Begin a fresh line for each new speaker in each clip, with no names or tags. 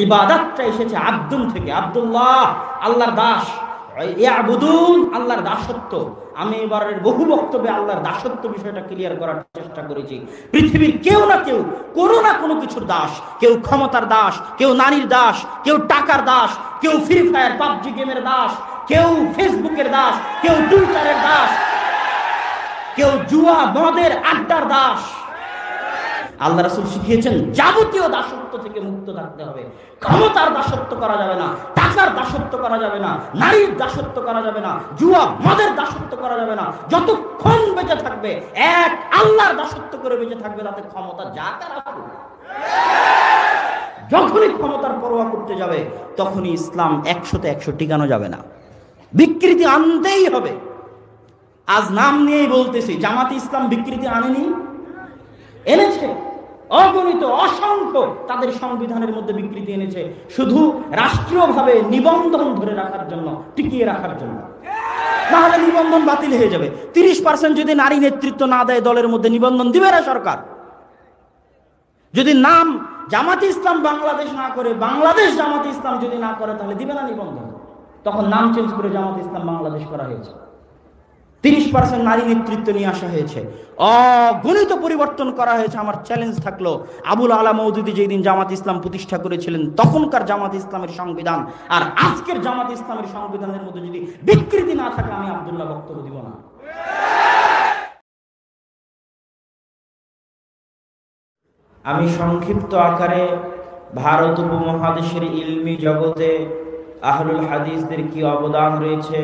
ইবাদতটা এসেছে আব্দুন থেকে, আব্দুল্লাহ আল্লাহর দাস, ইয়াবুদুন আল্লাহর দাসত্ব। আমি এবারের বহু বক্তব্যে আল্লাহর দাসত্ব বিষয়টা ক্লিয়ার করার চেষ্টা করেছি। পৃথিবীর কেউ না কেউ কোনো না কোনো কিছুর দাস, কেউ ক্ষমতার দাস, কেউ নারীর দাস, কেউ টাকার দাস, কেউ ফ্রি ফায়ার পাবজি গেমের দাস, কেউ ফেসবুকের দাস, কেউ টুইটারের দাস, কেউ জুয়া মদের আড্ডার দাস। আল্লাহ রাসূল শিখিয়েছেন যাবতীয় দাসত্ব থেকে মুক্ত থাকতে হবে। ক্ষমতার দাসত্ব করা যাবে না, টাকার দাসত্ব করা যাবে না, নারীর দাসত্ব করা যাবে না, জুয়া মদের দাসত্ব করা যাবে না। যতক্ষণ বেঁচে থাকবে এক আল্লাহর দাসত্ব করে বেঁচে থাকবে, তাতে ক্ষমতা যা তারা যখনই ক্ষমতার পরোয়া করতে যাবে তখনই ইসলাম 100তে 100 টিকানো যাবে না, বিকৃতি আনতেই হবে। আজ নাম নিয়েই বলতেছি, জামাতে ইসলাম বিকৃতি আনেনি, এনেছে। অগণিত অসংখ্য তাদের সংবিধানের মধ্যে বিকৃতি এনেছে, শুধু রাষ্ট্রীয়ভাবে নিবন্ধন ধরে রাখার জন্য, টিকিয়ে রাখার জন্য। নাহলে নিবন্ধন বাতিল হয়ে যাবে। 30% যদি নারী নেতৃত্ব না দেয় দলের মধ্যে, নিবন্ধন দিবে না সরকার। যদি নাম জামাতে ইসলাম বাংলাদেশ না করে, বাংলাদেশ জামাতে ইসলাম যদি না করে, তাহলে দিবে না নিবন্ধন। তখন নাম চেঞ্জ করে জামাতে ইসলাম বাংলাদেশ করা হয়েছে। 30% নারী নেতৃত্ব নিয়ে আসা হয়েছে, অগণিত পরিবর্তন করা হয়েছে। আমার চ্যালেঞ্জ থাকলো, আবুল আলা মওদুদি যেই দিন জামাত ইসলাম প্রতিষ্ঠা করেছিলেন তখনকার জামাত ইসলামের সংবিধান আর আজকের জামাত ইসলামের সংবিধানের মধ্যে যদি বিকৃতি না থাকে, আমি আব্দুল্লাহ বক্তব্য দিব না। আমি সংক্ষিপ্ত আকারে ভারত উপমহাদেশের ইলমি জগতে আহলুল হাদিসদের কি অবদান রয়েছে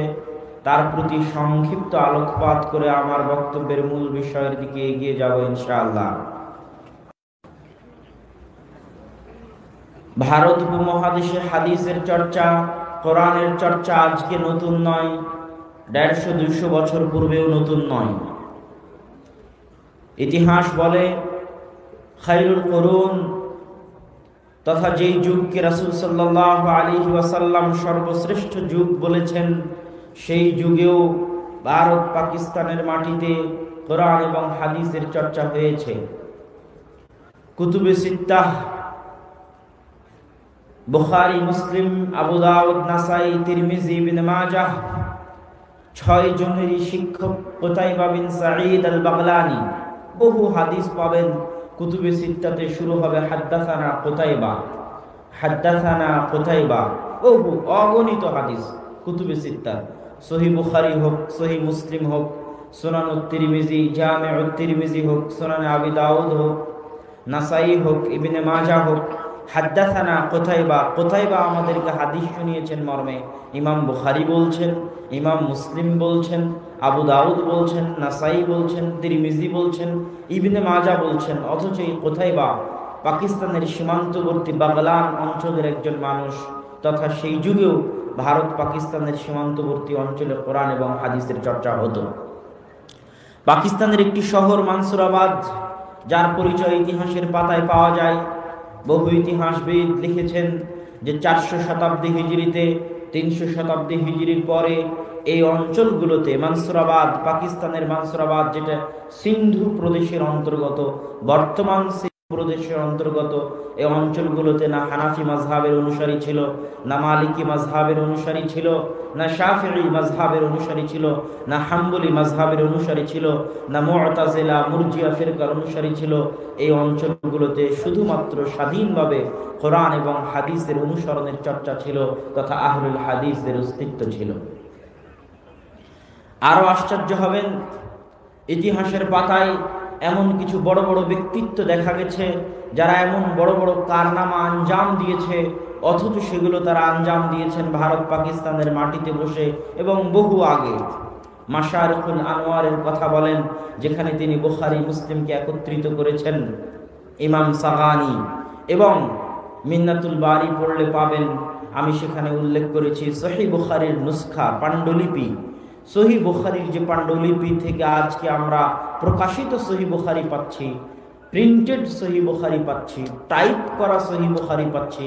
তার প্রতি সংক্ষিপ্ত আলোকপাত করে আমার বক্তব্যের মূল বিষয়ের দিকে এগিয়ে যাব ইনশাআল্লাহ। ভারত উপমহাদেশে হাদিসের চর্চা, কোরআনের চর্চা আজকে নতুন নয়, 150-200 বছর পূর্বেও নতুন নয়। ইতিহাস বলে খায়রুল কুরুন তথা যেই যুগকে রাসূল সাল্লাল্লাহু আলাইহি ওয়াসাল্লাম সর্বশ্রেষ্ঠ যুগ বলেছেন, সেই যুগেও ভারত পাকিস্তানের মাটিতে কোরআন এবং হাদিসের চর্চা হয়েছে। কুতুবে সিত্তাহ বুখারী, মুসলিম, আবু দাউদ, নাসাই, তিরমিজি, ইবনে মাজাহ, 6 জনেরই শিক্ষক কুতাইবা বিন সাঈদ আল বাগলানি। বহু হাদিস পাবেন কুতুবে সিত্তাতে, শুরু হবে হাদ্দাসানা কুতাইবা, হাদ্দাসানা কুতাইবা। বহু অগণিত হাদিস কুতুবে সিত্তা, সহিহ বুখারী হোক, সহিহ মুসলিম হোক, সুনানুত তিরমিজি, জামিউত তিরমিজি হোক, সুনানে আবি দাউদ হোক, নাসাই হোক, ইবনে মাজাহ হোক, হাদ্দাসানা কুতাইবা। কুতাইবা আমাদেরকে হাদিস শুনিয়েছেন মর্মে ইমাম বুখারী বলছেন, ইমাম মুসলিম বলছেন, আবু দাউদ বলছেন, নাসাই বলছেন, তিরমিজি বলছেন, ইবনে মাজাহ বলছেন। অথচ এই কুতাইবা পাকিস্তানের সীমান্তবর্তী বাগলান অঞ্চলের একজন মানুষ, তথা সেই যুগেও ভারত পাকিস্তানের সীমান্তবর্তী অঞ্চলে কোরআন এবং হাদিসের চর্চা হতো। পাকিস্তানের একটি শহর মানসুরাবাদ, যার পরিচয় ইতিহাসের পাতায় পাওয়া যায়। বহু ইতিহাসবিদ লিখেছেন যে 400 শতাব্দী হিজরিতে, 300 শতাব্দী হিজরির পরে এই অঞ্চলগুলোতে মানসুরাবাদ, পাকিস্তানের মানসুরাবাদ যেটা সিন্ধু প্রদেশের অন্তর্গত, বর্তমান প্রদেশের অন্তর্গত, এই অঞ্চলগুলোতে না হানাফি মাযহাবের অনুসারী ছিল, না মালিকি মাযহাবের অনুসারী ছিল, না শাফিঈ মাযহাবের অনুসারী ছিল, না হাম্বলি মাযহাবের অনুসারী ছিল, না মু'তাজিলা মুরজিয়া ফিরকার অনুসারী ছিল। এই অঞ্চলগুলোতে শুধুমাত্র স্বাধীনভাবে কোরআন এবং হাদিসের অনুসরণের চর্চা ছিল, তথা আহলুল হাদিসের অস্তিত্ব ছিল। আরো আশ্চর্য হবেন, ইতিহাসের পাতায় এমন কিছু বড় বড় ব্যক্তিত্ব দেখা গেছে যারা এমন বড় বড় কারনামা আঞ্জাম দিয়েছে, অথচ সেগুলো তারা আঞ্জাম দিয়েছেন ভারত পাকিস্তানের মাটিতে বসে এবং বহু আগে। মাশারিকুল আনোয়ারের কথা বলেন, যেখানে তিনি বুখারী মুসলিমকে একত্রিত করেছেন। ইমাম সাগানি এবং মিন্নাতুল বারি পড়লে পাবেন, আমি সেখানে উল্লেখ করেছি সহিহ বুখারীর নুসখা, পাণ্ডুলিপি। সহিহ বুখারীর যে পাণ্ডুলিপি থেকে আজকে আমরা প্রকাশিত সহিহ বুখারী পাচ্ছি, প্রিন্টেড সহিহ বুখারী পাচ্ছি, টাইপ করা সহিহ বুখারী পাচ্ছি।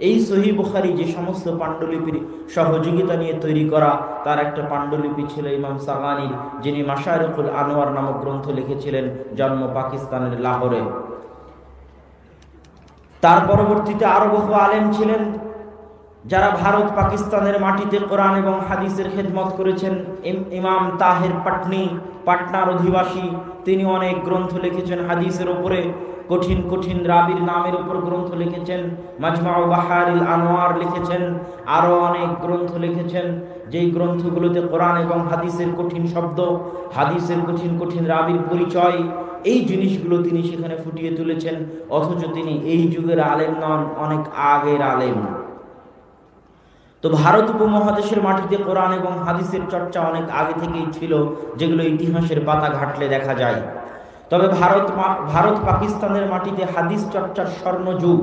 এই সহিহ বুখারী যে সমস্ত পাণ্ডুলিপির সহযোগিতা নিয়ে তৈরি করা, তার একটা পাণ্ডুলিপি ছিল ইমাম সাগানির, যিনি মাশারিকুল আনোয়ার নামক গ্রন্থ লিখেছিলেন, জন্ম পাকিস্তানের লাহোরে। তার পরবর্তীতে আরো বহু আলেম ছিলেন যারা ভারত পাকিস্তানের মাটিতে কোরআন এবং হাদিসের খেদমত করেছেন। ইমাম তাহের পাটনি, পাটনার অধিবাসী, তিনি অনেক গ্রন্থ লিখেছেন হাদিসের উপরে, কঠিন কঠিন রাবির নামের উপর গ্রন্থ লিখেছেন। মাজমাউ বাহারিল আনোয়ার লিখেছেন, আরও অনেক গ্রন্থ লিখেছেন, যেই গ্রন্থগুলোতে কোরআন এবং হাদিসের কঠিন শব্দ, হাদিসের কঠিন কঠিন রাবির পরিচয়, এই জিনিসগুলো তিনি সেখানে ফুটিয়ে তুলেছেন। অথচ তিনি এই যুগের আলেম নন, অনেক আগের আলেম। তো ভারত উপমহাদেশের মাটিতে কোরআন এবং হাদিসের চর্চা অনেক আগে থেকেই ছিল, যেগুলো ইতিহাসের পাতা ঘাটলে দেখা যায়। তবে ভারত পাকিস্তানের মাটিতে হাদিস চর্চার স্বর্ণযুগ,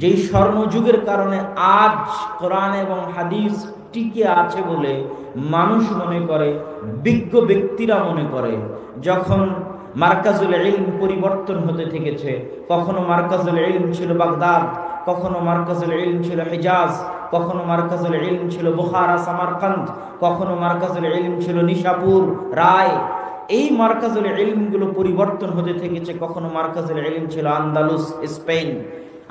যেই স্বর্ণযুগের কারণে আজ কোরআন এবং হাদিস টিকে আছে বলে মানুষ মনে করে, বিজ্ঞ ব্যক্তিরা মনে করে। যখন মার্কাজুল ইলম পরিবর্তন হতে থেকেছে, কখনো মার্কাজুল ইলম ছিল বাগদাদ, কখনো মার্কাজুল ইলম ছিল হিজাজ, কখনো মার্কাজুল ইলম ছিল বুখারা সামারকান্দ, কখনো মার্কাজুল ইলম ছিল নিশাপুর রায়। এই মার্কাজুল ইলমগুলো পরিবর্তন হতে থেকেছে। কখনো মার্কাজুল ইলম ছিল আন্দালুস, স্পেন।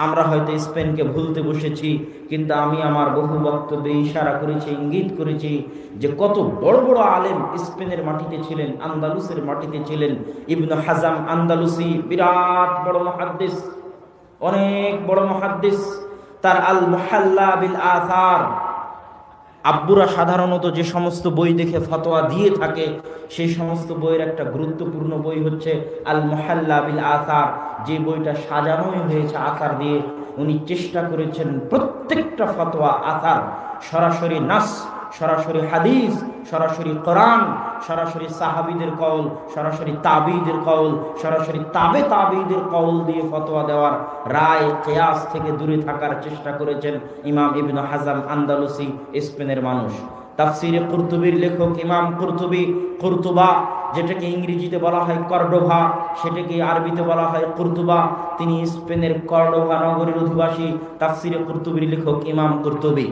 আমরা হয়তো স্পেনকে ভুলতে বসেছি, কিন্তু আমি আমার বহু বক্তব্যে ইশারা করেছি, ইঙ্গিত করেছি যে কত বড় বড় আলেম স্পেনের মাটিতে ছিলেন, আন্দালুসের মাটিতে ছিলেন। ইবনে হাজাম আন্দালুসি বিরাট বড় মুহাদ্দিস, অনেক বড় মুহাদ্দিস। তার আল মুহাল্লা বিল আসার, আব্বুরা সাধারণত যে সমস্ত বই দেখে ফতোয়া দিয়ে থাকে, সেই সমস্ত বইয়ের একটা গুরুত্বপূর্ণ বই হচ্ছে আল মুহাল্লা বিল আসার, যে বইটা সাজানোই হয়েছে আসার দিয়ে। উনি চেষ্টা করেছেন প্রত্যেকটা ফতোয়া আসার, সরাসরি নাস, সরাসরি হাদিস, সরাসরি কোরআন, সরাসরি সাহাবীদের কওল, সরাসরি তাবিঈদের কওল, সরাসরি তাবিঈদের কওল দিয়ে ফতোয়া দেওয়ার, রায় কিয়াস থেকে দূরে থাকার চেষ্টা করেছেন ইমাম ইবনে হাজাম আন্দালুসি, স্পেনের মানুষ। তাফসিরে কুরতুবির লেখক ইমাম কুরতুবি, কুরতুবা যেটাকে ইংরেজিতে বলা হয় কর্ডোভা, সেটাকে আরবিতে বলা হয় কুরতুবা, তিনি স্পেনের কর্ডোভা নগরীর অধিবাসী। তাফসিরে কুরতুবির লেখক ইমাম কুরতুবি।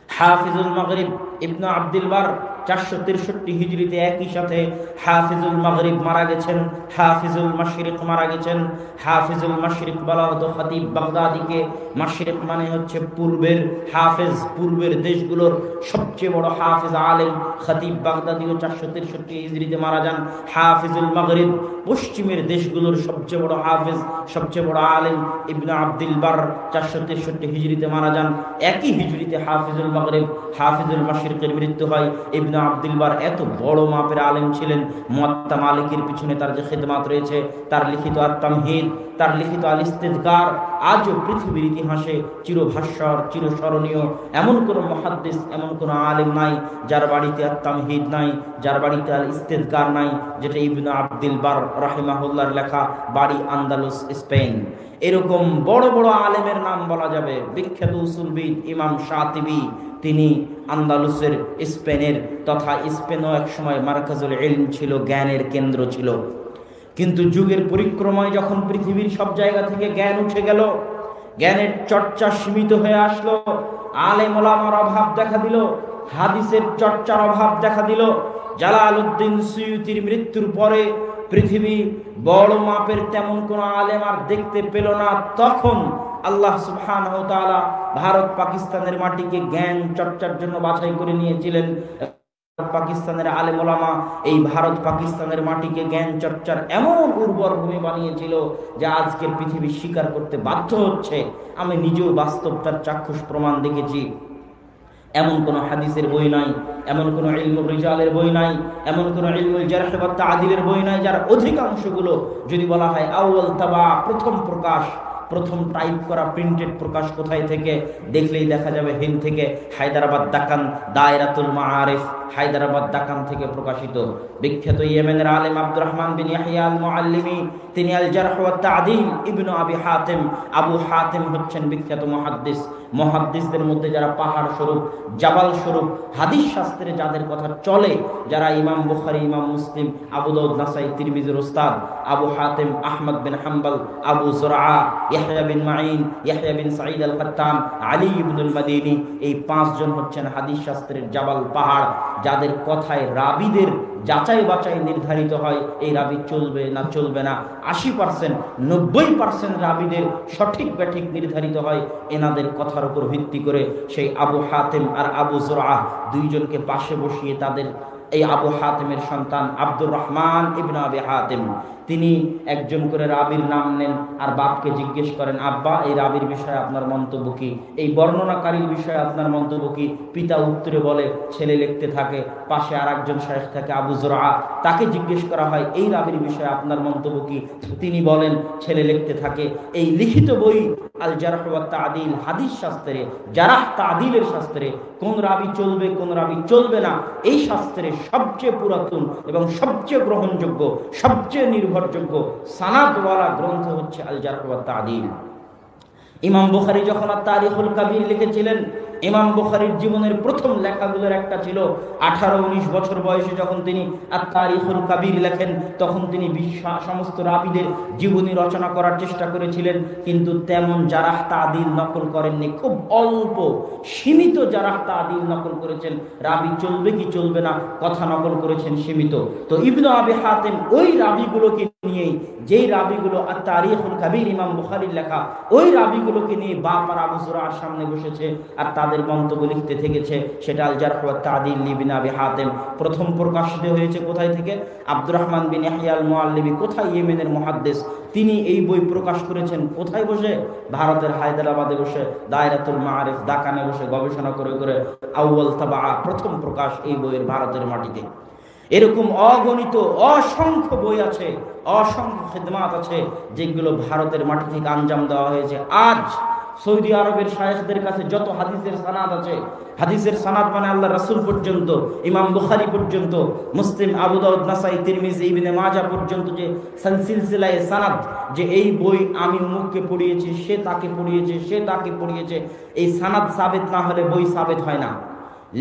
হাফিজুল মাগরিব ইবনে আব্দুল বার 463 হিজরিতে একই সাথে হাফিজুল মাগরিব মারা গেছেন, হাফিজুল মাশরিক মারা গেছেন। হাফিজুল মাশরিক বলা হতো খতিব বাগদাদিকে। মাশরিক মানে হচ্ছে পূর্বের, হাফেজ পূর্বের দেশগুলোর সবচেয়ে বড় হাফেজ আলেম। খতিব বাগদাদিও 463 হিজরিতে মারা যান। হাফিজুল মাগরিব পশ্চিমের দেশগুলোর সবচেয়ে বড় হাফেজ, সবচেয়ে বড় আলেম ইবনে আব্দুল বার 463 হিজরিতে মারা যান। একই হিজরিতে হাফিজুল মাগরিব, হাফিজুল মাশরিকের মৃত্যু হয়। ইবনে আব্দুল বার এত বড় মাপের আলেম ছিলেন, মুয়াত্তা মালিকের পিছনে তার যে খেদমাত রয়েছে, তার লিখিত আত-তামহিদ, তার লিখিত আল ইস্তিযকার আজও পৃথিবীর ইতিহাসে চিরভাস্বর, চিরস্মরণীয়। এমন কোন মুহাদ্দিস, এমন কোন আলেম নাই যার বাড়িতে আত-তামহিদ নাই, যার বাড়িতে আল ইস্তিযকার নাই, যেটা ইবনে আব্দুল বার রাহিমাহুল্লাহর লেখা। বাড়ি আন্দালুস, স্পেন। এরকম বড় বড় আলেমের নাম বলা যাবে। বিখ্যাত উসুলবিদ ইমাম শাতিবি, তিনি আন্দালুসের, স্পেনের, তথা স্পেনও এক সময় মারকাজুল ইলম ছিল, জ্ঞানের কেন্দ্র ছিল। কিন্তু যুগের পরিক্রমায় যখন পৃথিবীর সব জায়গা থেকে জ্ঞান উঠে গেল, জ্ঞানের চর্চা সীমিত হয়ে আসলো, আলেম ওলামার অভাব দেখা দিল, হাদিসের চর্চার অভাব দেখা দিল। জালালউদ্দিন সুয়ুতির মৃত্যুর পরে পৃথিবী বড় মাপের তেমন কোন আলেম আর দেখতে পেল না। তখন আল্লাহ সুবহানাহু ওয়া তাআলা ভারত পাকিস্তানের মাটিকে জ্ঞান চর্চার জন্য বাছাই করে নিয়েছিলেন। পাকিস্তানের আলেম ওলামা এই ভারত পাকিস্তানের মাটিকে জ্ঞান চর্চার এমন উর্বর ভূমি বানিয়েছিল যা আজকের পৃথিবী স্বীকার করতে বাধ্য হচ্ছে। আমি নিজেও বাস্তব তার চাক্ষুষ প্রমাণ দেখেছি। এমন কোন হাদিসের বই নাই, এমন কোন ইলমুল রিজালের বই নাই, এমন কোন ইলমুল জারহ ওয়া তা'দিলের বই নাই যার অধিকাংশগুলো যদি বলা হয় আউয়াল তাবা, প্রথম প্রকাশ, প্রথম টাইপ করা প্রিন্টেড প্রকাশ কোথায় থেকে, দেখলেই দেখা যাবে হিন্দ থেকে, হায়দ্রাবাদ দাকান, দায়রাতুল মাআরিফ, হায়দ্রাবাদ দাকান থেকে প্রকাশিত। বিখ্যাত ইয়েমেনের আলেম আব্দুর রহমান বিন ইয়াহইয়া আল মুআল্লিমি, তিনি আল জারহ ওয়া তা'দিল ইবনে আবি হাতিম, আবু হাতিম হচ্ছেন বিখ্যাত মুহাদ্দিস। মুহাদ্দিসদের মধ্যে যারা পাহাড় স্বরূপ, জাবাল স্বরূপ, হাদিস শাস্ত্রে যাদের কথা চলে, যারা ইমাম বুখারী, ইমাম মুসলিম, আবু দাউদ, নাসাই, তিরমিজির উস্তাদ, আবু হাতিম, আহমদ বিন হাম্বল, আবু যুরআ, ইয়াহইয়া বিন মাঈন, ইয়াহইয়া বিন সাঈদ আল কাত্তান, আলী ইবনুল মাদিনী, এই 5 জন হচ্ছেন হাদিস শাস্ত্রের জাবাল, পাহাড়, যাদের কথায় রাবীদের যাচাই বাছাই নির্ধারিত হয় এই রাবি চলবে না চলবে না। 80% 90% রাবিদের সঠিক ব্যাঠিক নির্ধারিত হয় এনাদের কথার উপর ভিত্তি করে। সেই আবু হাতেম আর আবু জুরআহ দুইজনকে পাশে বসিয়ে তাদের এই আবু হাতেমের সন্তান আব্দুর রহমান ইবনে আবি হাতেম তিনি একজন করে রাবির নাম নেন আর বাপকে জিজ্ঞেস করেন, আব্বা এই রাবির বিষয়ে আপনার মন্তব্য কি, এই বর্ণনাকারীর বিষয়ে আপনার মন্তব্য কি? পিতা উত্তরে বলে, ছেলে লিখতে থাকে। পাশে আর একজন শাইখ থাকে আবু জুরআহ, তাকে জিজ্ঞেস করা হয় এই রাবির বিষয়ে আপনার মন্তব্য কি? তিনি বলেন ছেলে লিখতে থাকে। এই লিখিত বই আল জারহ ওয়া তা'দীল, হাদিস শাস্ত্রে জারাহ তা'দীলের শাস্ত্রে কোন রাবি চলবে কোন রাবি চলবে না, এই শাস্ত্রে সবচেয়ে পুরাতন এবং সবচেয়ে গ্রহণযোগ্য সবচেয়ে নির্ভরযোগ্য সানাদওয়ালা গ্রন্থ হচ্ছে আল জারহ ওয়া তা'দীল। ইমাম বুখারী যখন তারিখুল কাবীর লিখেছিলেন, ইমাম বুখারীর জীবনের প্রথম লেখাগুলোর একটা ছিল 18-19 বছর বয়সে যখন তিনি তারিখুল কাবীর লেখেন, তখন তিনি সমস্ত রাবিদের জীবনী রচনা করার চেষ্টা করেছিলেন, কিন্তু তেমন জারাহ তা'দীল নকল করেননি। খুব অল্প সীমিত জারাহ তা'দীল নকল করেছেন, রাবি চলবে কি চলবে না কথা নকল করেছেন সীমিত। তো ইবনে আবি হাতেম ওই রাবিগুলোকে নিয়ে, যেই রাবিগুলো তারিখুল কাবীর ইমাম বুখারীর লেখা, ওই রাবিগুলোকে নিয়ে বাপ আর আবু জুরআর সামনে বসেছে আর তাদের মন্তব্য লিখতে থেকেছে। সেটা আল জারহ ওয়া তা'দীল ইবনে আবি হাতেম প্রথম প্রকাশিত হয়েছে কোথায় থেকে? আব্দুর রহমান বিন ইয়াহইয়া আল মুআল্লিবি, কোথায় ইয়েমেনের মুহাদ্দিস, তিনি এই বই প্রকাশ করেছেন কোথায় বসে? ভারতের হায়দ্রাবাদে বসে, দায়রাতুল মাআরিফ দাকানে বসে গবেষণা করে করে আউয়াল তাবা, প্রথম প্রকাশ এই বইয়ের ভারতের মাটিতে। এরকম অগণিত অসংখ্য বই আছে, অসংখ্য খিদমাত আছে যেগুলো ভারতের মাটি থেকে আঞ্জাম দেওয়া হয়েছে। আজ সৌদি আরবের শায়েখদের কাছে যত হাদিসের সানাদ আছে, হাদিসের সানাদ মানে আল্লাহ রাসূল পর্যন্ত, ইমাম বুখারী পর্যন্ত, মুসলিম, আবু দাউদ, নাসাই, তিরমিজি, ইবনে মাজাহ পর্যন্ত যে সিলসিলায়ে সানাদ, যে এই বই আমি অমুককে পড়িয়েছি, সে তাকে পড়িয়েছে, সে তাকে পড়িয়েছে, এই সানাদ সাবিত না হলে বই সাবিত হয় না।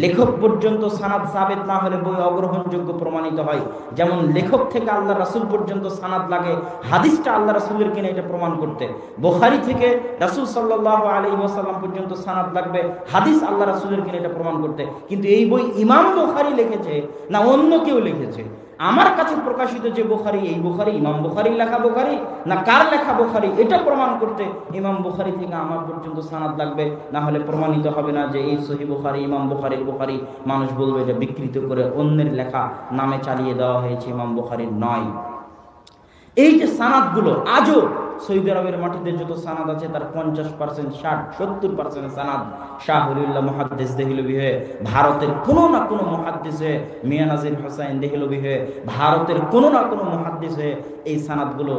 লেখক পর্যন্ত সানাদ সাবিত না হলে বই অগ্রহণযোগ্য প্রমাণিত হয়। যেমন লেখক থেকে আল্লাহ রাসূল পর্যন্ত সানাদ লাগে হাদিসটা আল্লাহ রাসূলের কিনা এটা প্রমাণ করতে, বুখারী থেকে রাসূল সাল্লাল্লাহু আলাইহি ওয়াসাল্লাম পর্যন্ত সানাদ লাগবে হাদিস আল্লাহ রাসূলের কিনা এটা প্রমাণ করতে। কিন্তু এই বই ইমাম বুখারী লিখেছে না অন্য কেউ লিখেছে? আমার কাছে প্রকাশিত যে বুখারী, এই বুখারী ইমাম বুখারীর লেখা বুখারী না কার লেখা বুখারী, এটা প্রমাণ করতে ইমাম বুখারী থেকে আমার পর্যন্ত সানাদ লাগবে, না হলে প্রমাণিত হবে না যে এই সহিহ বুখারী ইমাম বুখারীর বুখারী। মানুষ বলবে যে বিকৃত করে অন্যের লেখা নামে চালিয়ে দেওয়া হয়েছে, ইমাম বুখারীর নয়। এই যে সানাদগুলো আজও সৌদি আরবের মাটিতে যত সানাদ আছে তার 50%, 60-70% সানাদ শাহ ওলিউল্লাহ মুহাদ্দিস দেহলভী হয়ে, ভারতের কোনো না কোনো মুহাদ্দিস হয়ে, মিয়া নাজির হোসাইন দেহলভী হয়ে, ভারতের কোনো না কোনো মুহাদ্দিস হয়ে এই সানাদগুলো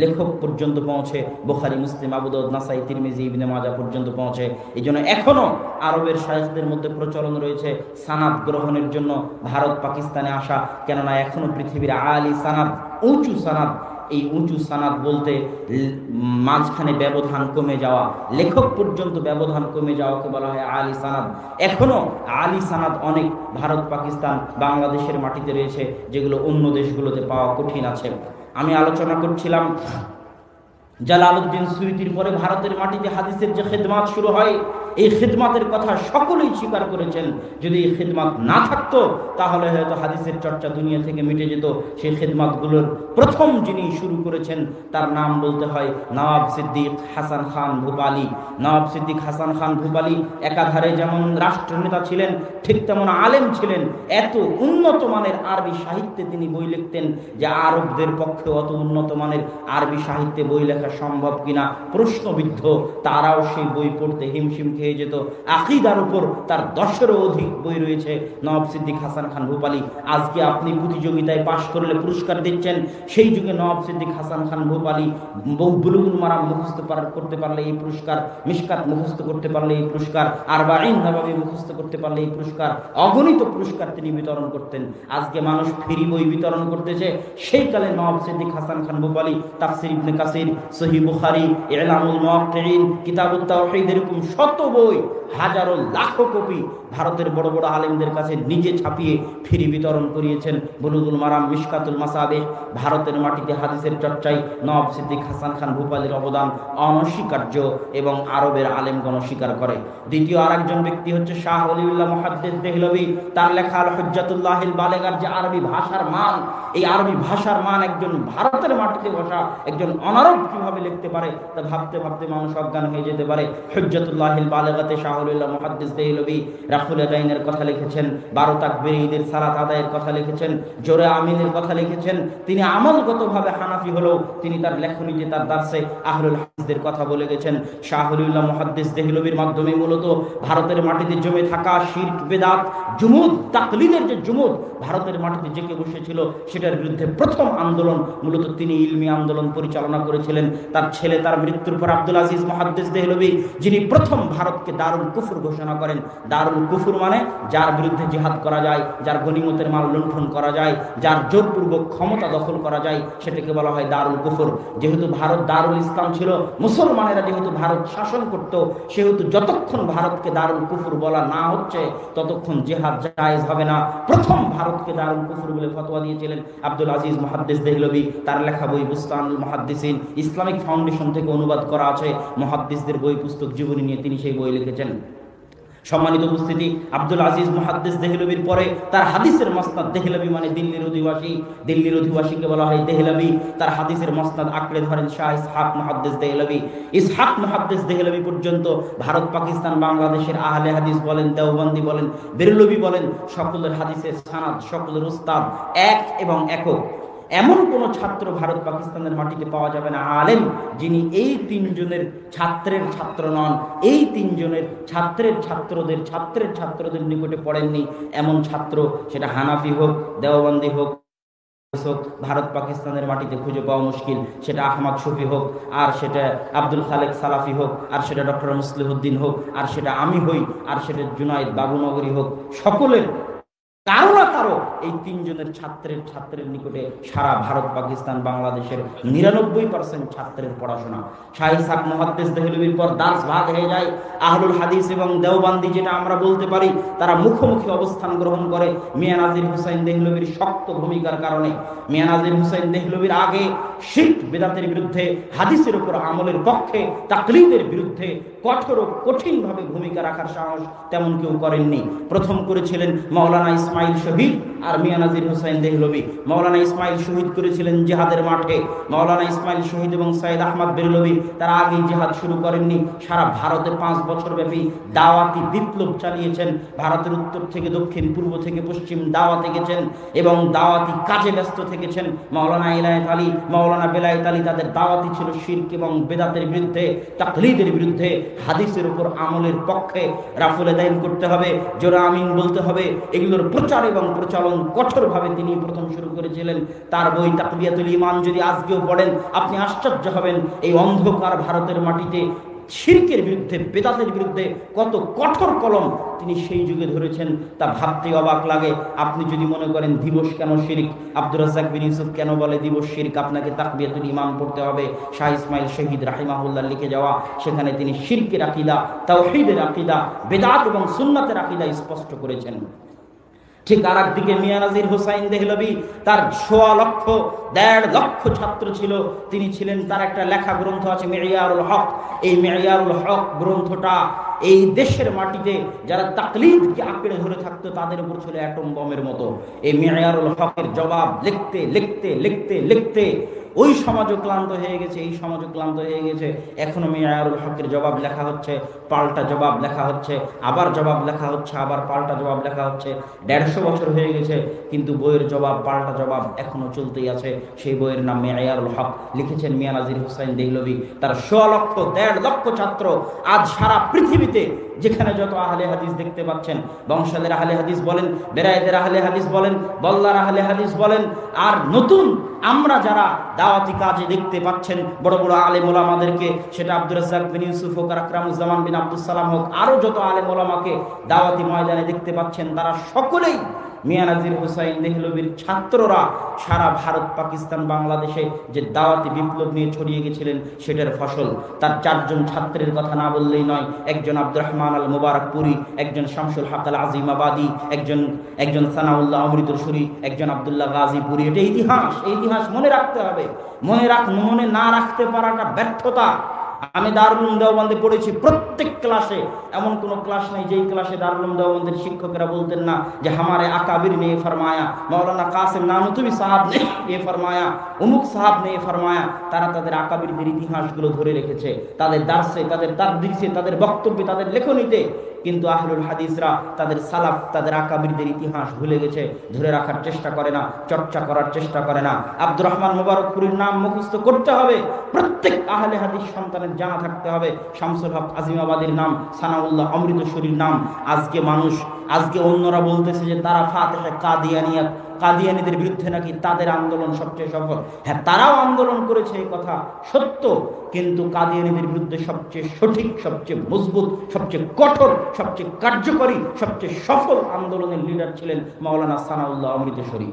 লেখক পর্যন্ত পৌঁছে, বুখারী, মুসলিম, আবু দাউদ, নাসাই, তিরমিজি, ইবনে মাজাহ পর্যন্ত পৌঁছে। এই জন্য এখনো আরবের শায়েখদের মধ্যে প্রচলন রয়েছে সানাদ গ্রহণের জন্য ভারত পাকিস্তানে আসা, কেননা এখনো পৃথিবীর আলী সানাদ, উঁচু সানাদ, এই উঁচু সানাদ বলতে মাঝখানে ব্যবধান কমে যাওয়া, লেখক পর্যন্ত ব্যবধান কমে যাওয়াকে বলা হয় আলী সানাদ। এখনো আলী সানাদ অনেক ভারত, পাকিস্তান, বাংলাদেশের মাটিতে রয়েছে, যেগুলো অন্য দেশগুলোতে পাওয়া কঠিন আছে। আমি আলোচনা করছিলাম জালালউদ্দিন সুয়ুতির পরে ভারতের মাটিতে হাদিসের যে খিদমাত শুরু হয়, এই খিদমাতের কথা সকলেই স্বীকার করেছেন। যদি এই খিদমাত না থাকতো তাহলে হয়তো হাদিসের চর্চা দুনিয়া থেকে মিটে যেত। সেই খিদমাতগুলোর প্রথম যিনি শুরু করেছেন তার নাম বলতে হয় নওয়াব সিদ্দিক হাসান খান ভূপালী। নওয়াব সিদ্দিক হাসান খান ভূপালী একাধারে যেমন রাষ্ট্রনেতা ছিলেন, ঠিক তেমন আলেম ছিলেন। এত উন্নত মানের আরবি সাহিত্যে তিনি বই লিখতেন যে আরবদের পক্ষে অত উন্নত মানের আরবি সাহিত্যে বই লেখা সম্ভব কিনা প্রশ্নবিদ্ধ। তারাও সেই বই পড়তে হিমশিম খেয়ে যেত। আকীদার উপর তার 10-এরও অধিক বই রয়েছে নওয়াব সিদ্দিক হাসান খান ভূপালী। আজকে আপনি প্রতিযোগিতায় পাশ করলে পুরস্কার দিচ্ছেন, সেই যুগে নওয়াব সিদ্দিক হাসান খান ভূপালী বুলুগুল মারাম মুখস্থ করতে পারলে এই পুরস্কার, মিশকাত মুখস্থ করতে পারলে এই পুরস্কার, আরবাঈন নববী মুখস্থ করতে পারলে এই পুরস্কার, অগণিত পুরস্কার তিনি বিতরণ করতেন। আজকে মানুষ ফ্রি বই বিতরণ করতেছে, সেই কালে নওয়াব সিদ্দিক হাসান খান ভূপালী তাফসীর ইবনে কাসির, সহিহ বুখারী, ইলামুল মুওয়াক্কিঈন, কিতাবুত তাওহীদ, এরকম শত বই, হাজারো লাখো কপি ভারতের বড় বড় আলেমদের কাছে নিজে ছাপিয়ে ফ্রি বিতরণ করিয়েছেন। বুলুগুল মারাম, মিশকাতুল মাসাবিহ। ভারতের মাটিতে হাদিসের চর্চায় নওয়াব সিদ্দিক হাসান খান ভূপালীর অবদান অনস্বীকার্য এবং আরবের আলেমগণ স্বীকার করে। দ্বিতীয় আরেকজন ব্যক্তি হচ্ছে শাহ ওলিউল্লাহ মুহাদ্দিস দেহলভী। তার লেখা আল হুজ্জাতুল্লাহিল বালেগার, যে আরবি ভাষার মান, এই আরবি ভাষার মান একজন ভারতের মাটিতে বসা একজন অনারব কিভাবে লিখতে পারে তা ভাবতে ভাবতে মানুষ অজ্ঞান হয়ে যেতে পারে। হুজ্জাতুল্লাহিল বালেগাতে শাহ ওলিউল্লাহ মুহাদ্দিস দেহলভী রাফুল আদাইনের কথা লিখেছেন, 12 তাকবীর ঈদের সালাত আদায়ের কথা লিখেছেন, জোরে আমিনের কথা লিখেছেন। তিনি আমলগতভাবে হানাফি হলেও তিনি তার লেখনীতে, তার দার্সে আহলুল হাদিসদের কথা বলে গেছেন। শাহ ওলিউল্লাহ মুহাদ্দিস দেহলভীর মাধ্যমে মূলত ভারতের মাটিতে জমে থাকা শিরক, বেদাত, জুমুদ, তাকলিদের যে জুমুদ ভারতের মাটিতে জেঁকে বসেছিল, সেটার বিরুদ্ধে প্রথম আন্দোলন মূলত তিনি ইলমি আন্দোলন পরিচালনা করেছিলেন। তার ছেলে, তার মৃত্যুর পর আব্দুল আজিজ মুহাদ্দিস দেহলভী, যিনি প্রথম ভারতকে দারুল কুফর ঘোষণা করেন। দারুল কুফর মানে যার বিরুদ্ধে জিহাদ করা যায়, যার গনিমতের মাল লুণ্ঠন করা যায়, যার জোরপূর্বক ক্ষমতা দখল করা যায়, সেটাকে বলা হয় দারুল কুফর। যেহেতু ভারত দারুল ইসলাম ছিল, মুসলমানেরা যেহেতু ভারত শাসন করত, সেহেতু যতক্ষণ ভারতকে দারুল কুফর বলা না হচ্ছে ততক্ষণ জিহাদ জায়েজ হবে না। প্রথম ভারতকে দারুল কুফর বলে ফতোয়া দিয়েছিলেন আব্দুল আজিজ মুহাদ্দিস দেহলভী। তার লেখা বই বুস্তানুল মুহাদ্দিসিন ইসলামিক ফাউন্ডেশন থেকে অনুবাদ করা আছে। মুহাদ্দিসদের বই পুস্তক জীবনী নিয়ে তিনি সেই বই লিখেছেন। সম্মানিত উপস্থিতি, আব্দুল আজিজ মুহাদ্দিস দেহলভীর পরে তার হাদিসের মসনাদ, দেহলভী মানে দিল্লির অধিবাসী, দিল্লির অধিবাসীকে বলা হয় দেহলভী। তার হাদিসের মসনাদ আঁকড়ে ধরেন শাহ ইসহাক মুহাদ্দিস দেহলভী। ইসহাক মুহাদ্দিস দেহলভী পর্যন্ত ভারত, পাকিস্তান, বাংলাদেশের আহলে হাদিস বলেন, দেওবন্দি বলেন, বেরলভী বলেন, সকলের হাদিসের সানাদ, সকলের উস্তাদ এক এবং একক। এমন কোন ছাত্র ভারত পাকিস্তানের মাটিতে পাওয়া যাবে না আলেম যিনি এই তিনজনের ছাত্রের ছাত্র নন, এই তিনজনের ছাত্রের ছাত্রদের নিকটে পড়েননি এমন ছাত্র, সেটা হানাফি হোক, দেওবন্দি হোক, ভারত পাকিস্তানের মাটিতে খুঁজে পাওয়া মুশকিল। সেটা আহমদ শফি হোক, আর সেটা আব্দুল খালেক সালাফি হোক, আর সেটা ডক্টর মুসলিহুদ্দিন হোক, আর সেটা আমি হই, আর সেটা জুনাইদ বাবুনগরী হোক, সকলের কারো না কারো এই তিনজনের ছাত্রের নিকটে সারা ভারত, পাকিস্তান, বাংলাদেশের 99% ছাত্রের পড়াশোনা। শাহ ইসহাক মুহাদ্দিস দেহলভীর পর দার্স ভাগ হয়ে যায়। আহলুল হাদিস এবং দেওবন্দি, যেটা আমরা বলতে পারি, তারা মুখোমুখি অবস্থান গ্রহণ করে মিয়া নাজির হুসাইন দেহলভীর শক্ত ভূমিকার কারণে। মিয়া নাজির হুসাইন দেহলভীর আগে শিরক, বেদাতের বিরুদ্ধে, হাদিসের উপর আমলের পক্ষে, তাকলিদের বিরুদ্ধে কঠিনভাবে ভূমিকা রাখার সাহস তেমন কেউ করেননি। প্রথম করেছিলেন মাওলানা ইসমাইল শহীদ আর মিয়া নাজির হুসাইন দেহলভী। মাওলানা ইসমাইল শহীদ করেছিলেন জিহাদের মাঠে। মাওলানা ইসমাইল শহীদ এবং সৈয়দ আহমদ বেরলভী তারা আগেই জিহাদ শুরু করেননি। সারা ভারতে 5 বছর ব্যাপী দাওয়াতি বিপ্লব চালিয়েছেন। ভারতের উত্তর থেকে দক্ষিণ, পূর্ব থেকে পশ্চিম দাওয়াতে গেছেন এবং দাওয়াতি কাজে ব্যস্ত থেকেছেন। মাওলানা ইলায়েত আলী, মাওলানা বেলায়েত আলী, তাদের দাওয়াতি ছিল শিরক এবং বেদাতের বিরুদ্ধে, তাকলিদের বিরুদ্ধে, হাদিসের উপর আমলের পক্ষে। রাফুল আদাইন করতে হবে, জোরে আমিন বলতে হবে, এগুলোর প্রচার এবং প্রচলন কঠোরভাবে তিনি প্রথম শুরু করেছিলেন। তার বই তাকবিয়াতুল ঈমান যদি আজকেও পড়েন আপনি আশ্চর্য হবেন, এই অন্ধকার ভারতের মাটিতে শিরকের বিরুদ্ধে, বেদাতের বিরুদ্ধে কত কঠোর কলম তিনি সেই যুগে ধরেছেন তা ভাবতে অবাক লাগে। আপনি যদি মনে করেন দিবস কেন শিরক, আব্দুর রাজ্জাক বিন ইউসুফ কেন বলে দিবস শিরক, আপনাকে তাকবিয়াতুল ঈমান পড়তে হবে। শাহ ইসমাইল শহীদ রাহিমাহুল্লাহ লিখে যাওয়া, সেখানে তিনি শিরকের আকীদা, তাওহীদের আকীদা, বেদাত এবং সুন্নাতের আকীদা স্পষ্ট করেছেন। ঠিক আর একদিকে মিয়া নাজির হুসাইন দেহলভী, তার 1.5 লক্ষ ছাত্র ছিল। তিনি ছিলেন, তার একটা লেখা গ্রন্থ আছে মেয়ারুল হক। এই মেয়ারুল হক গ্রন্থটা এই দেশের মাটিতে যারা তাকলিদকে আঁকড়ে ধরে থাকতো তাদের উপর ছিল অ্যাটম বমের মতো। এই মেয়ারুল হকের জবাব লিখতে ওই সমাজও ক্লান্ত হয়ে গেছে, এই সমাজও ক্লান্ত হয়ে গেছে। এখনো মেয়ারুল হকের জবাব লেখা হচ্ছে, পাল্টা জবাব লেখা হচ্ছে, আবার জবাব লেখা হচ্ছে, আবার পাল্টা জবাব লেখা হচ্ছে। 150 বছর হয়ে গেছে, কিন্তু বইয়ের জবাব, পাল্টা জবাব এখনো চলতেই আছে। সেই বইয়ের নাম মেয়ারুল হক, লিখেছেন মিয়া নাজির হুসাইন দেহলভী। তার 1.5 লক্ষ ছাত্র আজ সারা পৃথিবীতে যেখানে যত আহলে হাদিস দেখতে পাচ্ছেন, বংশালের আহলে হাদিস বলেন, বেরায়েতের আহলে হাদিস বলেন, বল্লার আহলে হাদিস বলেন, আর নতুন আমরা যারা দাওয়াতি কাজে দেখতে পাচ্ছেন বড় বড় আলেম ওলামাদেরকে, সেটা আব্দুর রাজ্জাক বিন ইউসুফ হোক, আর আকরামুজ্জামান বিন আব্দুস সালাম হোক, আরো যত আলেম ওলামাকে দাওয়াতি ময়দানে দেখতে পাচ্ছেন, তারা সকলেই মিয়া নাজির হুসাইন দেহলভির ছাত্ররা সারা ভারত, পাকিস্তান, বাংলাদেশে যে দাওয়াতি বিপ্লব নিয়ে ছড়িয়ে গেছিলেন সেটার ফসল। তার 4 জন ছাত্রের কথা না বললেই নয়। একজন আব্দুর রহমান আল মুবারকপুরি, একজন শামসুল হক আল আজিমাবাদী, একজন সানাউল্লাহ অমৃতসরী, একজন আব্দুল্লাহ গাজীপুরি। এটা ইতিহাস, এই ইতিহাস মনে রাখতে হবে। মনে না রাখতে পারাটা ব্যর্থতা। আমি দারুল উলুম দেওবন্দে পড়েছি, প্রত্যেক ক্লাসে এমন কোনো ক্লাস নেই যেই ক্লাসে দারুল উলুম দেওবন্দের শিক্ষকেরা বলতেন না যে হামারে আকাবির ने फरमाया, मौलाना कासिम नानुतवी साहब ने ये फरमाया, অমুক সাহাব ने फरमाया। তারা তাদের আকাবিরদের ইতিহাসগুলো ধরে রেখেছে, তাদের দার্সে, তাদের তাদরিসে, তাদের বক্তব্যে, তাদের লেখনীতে। কিন্তু আহলুল হাদিসরা তাদের সালাফ, তাদের আকাবিরদের ইতিহাস ভুলে গেছে, ধরে রাখার চেষ্টা করে না, চর্চা করার চেষ্টা করে না। আব্দুর রহমান মুবারকপুরীর নাম মুখস্থ করতে হবে, প্রত্যেক আহলে হাদিস সন্তানের জানা থাকতে হবে। শামসুল হক আজিমাবাদীর নাম, সানাউল্লাহ অমৃতসরীর নাম। আজকে অন্যরা বলতেছে যে তারা ফাতেহে কাদিয়ানীদের বিরুদ্ধে নাকি তাদের আন্দোলন সবচেয়ে সফল। হ্যাঁ, তারাও আন্দোলন করেছে, এই কথা সত্য, কিন্তু কাদিয়ানীদের বিরুদ্ধে সবচেয়ে সঠিক, সবচেয়ে মজবুত, সবচেয়ে কঠোর, সবচেয়ে কার্যকরী, সবচেয়ে সফল আন্দোলনের লিডার ছিলেন মাওলানা সানাউল্লাহ অমৃতসরী।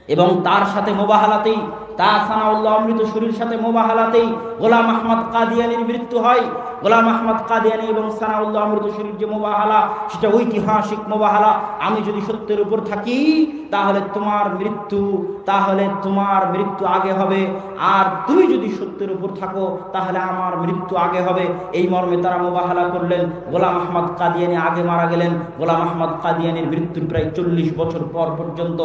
এবং তার সাথে মোবাহালাতেই, তার সানাউল্লাহ অমৃতসরীর সাথে মোবাহালাতেই গোলাম আহমদ কাদিয়ানীর মৃত্যু হয়। গোলাম আহমদ কাদিয়ানী এবং সানাউল্লাহ অমৃতসরীর যে মোবাহালা, সেটা ঐতিহাসিক মোবাহালা। আমি যদি সত্যের উপর থাকি তাহলে তোমার মৃত্যু আগে হবে, আর তুমি যদি সত্যের উপর থাকো তাহলে আমার মৃত্যু আগে হবে। এই মর্মে তারা মোবাহালা করলেন। গোলাম আহমদ কাদিয়ানী আগে মারা গেলেন। গোলাম আহমদ কাদিয়ানীর মৃত্যুর প্রায় 40 বছর পর পর্যন্ত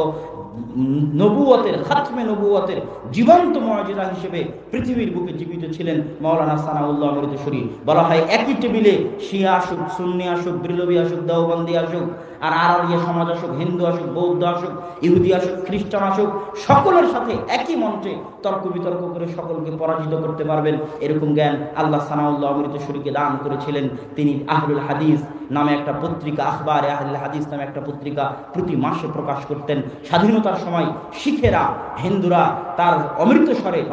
নবুয়তের, খাতমে নবুয়তের জীবন্ত মুআজিজা হিসেবে পৃথিবীর বুকে জীবিত ছিলেন মাওলানা সানাউল্লাহ অমৃতসরী। বলা হয় একই টেবিলে শিয়া আসুক, সুন্নি আসুক, ব্রিলভী আসুক, দেওবন্দি আসুক, আর আরিয়া সমাজ আসুক, হিন্দু আসুক, বৌদ্ধ আসুক, ইহুদি আসুক, খ্রিস্টান আসুক, সকলের সাথে একই মঞ্চে তর্ক বিতর্ক করে সকলকে পরাজিত করতে পারবেন, এরকম জ্ঞান আল্লাহ সানাউল্লাহ অমৃতসরীকে দান করেছিলেন। তিনি আহলুল হাদিস নামে একটা পত্রিকা, আখবারে আহলুল হাদিস নামে একটা পত্রিকা প্রতি মাসে প্রকাশ করতেন। স্বাধীনতার সময় শিখেরা, হিন্দুরা তার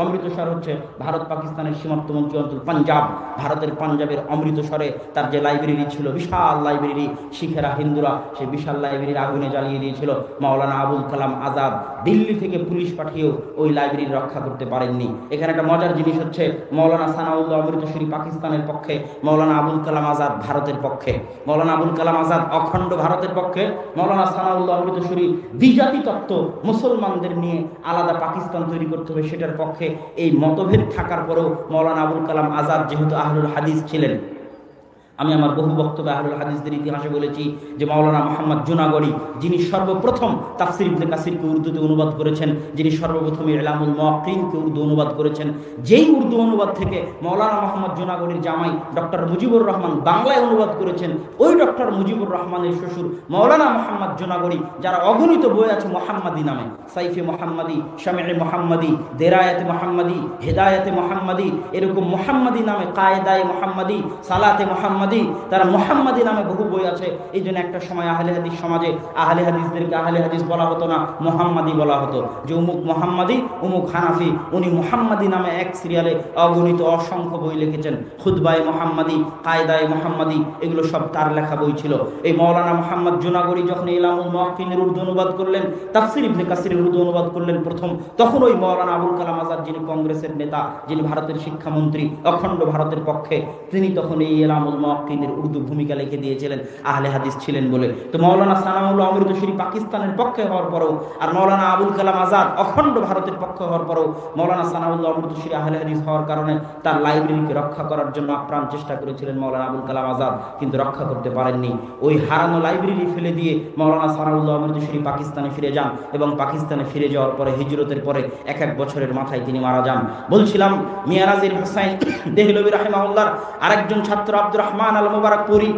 অমৃতসর হচ্ছে ভারত পাকিস্তানের সীমান্তবর্তী অঞ্চল, পাঞ্জাব, ভারতের পাঞ্জাবের অমৃতসরে তার যে লাইব্রেরি ছিল, বিশাল লাইব্রেরি, শিখেরা, হিন্দুরা সেই বিশাল লাইব্রেরির আগুনে জ্বালিয়ে দিয়েছিল। মাওলানা আবুল কালাম আজাদ দিল্লি থেকে পুলিশ পাঠিয়েও ওই লাইব্রেরি রক্ষা করতে পারেননি। এখানে একটা মজার জিনিস হচ্ছে, মাওলানা সানাউল্লাহ অমৃতসরী পাকিস্তানের পক্ষে, মাওলানা আবুল কালাম আজাদ ভারতের পক্ষে। মাওলানা আবুল কালাম আজাদ অখণ্ড ভারতের পক্ষে, মাওলানা সানাউল্লাহ অমৃতসরী দ্বিজাতি তত্ত্ব, মুসলমানদের নিয়ে আলাদা পাকিস্তান তৈরি করতে হবে সেটার পক্ষে। এই মতভেদ থাকার পরেও মাওলানা আবুল কালাম আজাদ যেহেতু আহলুল হাদিস ছিলেন, আমি আমার বহু বক্তব্যে আহলুল হাদিসদের ইতিহাসে বলেছি যে মাওলানা মুহাম্মদ জুনাগড়ি, যিনি সর্বপ্রথম তাফসীর ইবনে কাসিরকে উর্দুতে অনুবাদ করেছেন, যিনি সর্বপ্রথম ইলামুল মুওয়াক্কিনকে উর্দু অনুবাদ করেছেন, যেই উর্দু অনুবাদ থেকে মাওলানা মুহাম্মদ জুনাগড়ির জামাই ডক্টর মুজিবুর রহমান বাংলায় অনুবাদ করেছেন, ওই ডক্টর মুজিবুর রহমানের শ্বশুর মাওলানা মুহাম্মদ জুনাগড়ি, যারা অগণিত বই আছে মুহাম্মাদি নামে, সাইফে মুহাম্মাদি, শামি'ে মুহাম্মাদি, দেরায়াতে মুহাম্মাদি, হেদায়েতে মুহাম্মাদি, এরকম মুহাম্মাদি নামে, কায়েদায়ে মুহাম্মাদি, সালাতে মুহাম্মাদি, তারা মুহাম্মাদি নামে বহু বই আছে। এই জন্য একটা সময় আহলে হাদিস সমাজে আহলে হাদিসদেরকে আহলে হাদিস বলা হতো না, মুহাম্মাদি বলা হতো। যে অমুক মুহাম্মাদি, অমুক হানাফি, উনি মুহাম্মাদি নামে এক সিরিয়ালে অগণিত অসংখ্য বই লিখেছেন। খুতবায়ে মুহাম্মাদি, কায়দায়ে মুহাম্মাদি, এগুলো সব তার লেখা বই ছিল। এই মাওলানা মুহাম্মদ জুনাগড়ি যখন ইলামুল মুওয়াক্কিনের উর্দু অনুবাদ করলেন, তাফসীর ইবনে কাসিরের উর্দু অনুবাদ করলেন প্রথম, তখন ওই মাওলানা আবুল কালাম আজাদ, যিনি কংগ্রেসের নেতা, যিনি ভারতের শিক্ষামন্ত্রী, অখণ্ড ভারতের পক্ষে, তিনি তখন এই ইলামুল মুওয়াক্কিনের উর্দু ভূমিকা লিখে দিয়েছিলেন, আহলে হাদিস ছিলেন বলে। তো মাওলানা সানাউল্লাহ অমৃতসরী পাকিস্তানের পক্ষে হওয়ার পরেও, আর মাওলানা আবুল কালাম আজাদ অখণ্ড ভারতের পক্ষে হওয়ার পরেও, মাওলানা সানাউল্লাহ অমৃতসরী আহলে হাদিস হওয়ার কারণে তার লাইব্রেরিকে রক্ষা করার জন্য আপ্রাণ চেষ্টা করেছিলেন মাওলানা আবুল কালাম আজাদ, কিন্তু রক্ষা করতে পারেননি। ওই হারানো লাইব্রেরি ফেলে দিয়ে মাওলানা সানাউল্লাহ অমৃতসরী পাকিস্তানে ফিরে যান, এবং পাকিস্তানে ফিরে যাওয়ার পরে হিজরতের পরে 1 বছরের মাথায় তিনি মারা যান। বলছিলাম মিয়া নাজির হুসাইন দেহলভী রাহিমাহুল্লাহর আরেকজন ছাত্র আব্দুর রহমান আল মুবারকপুরি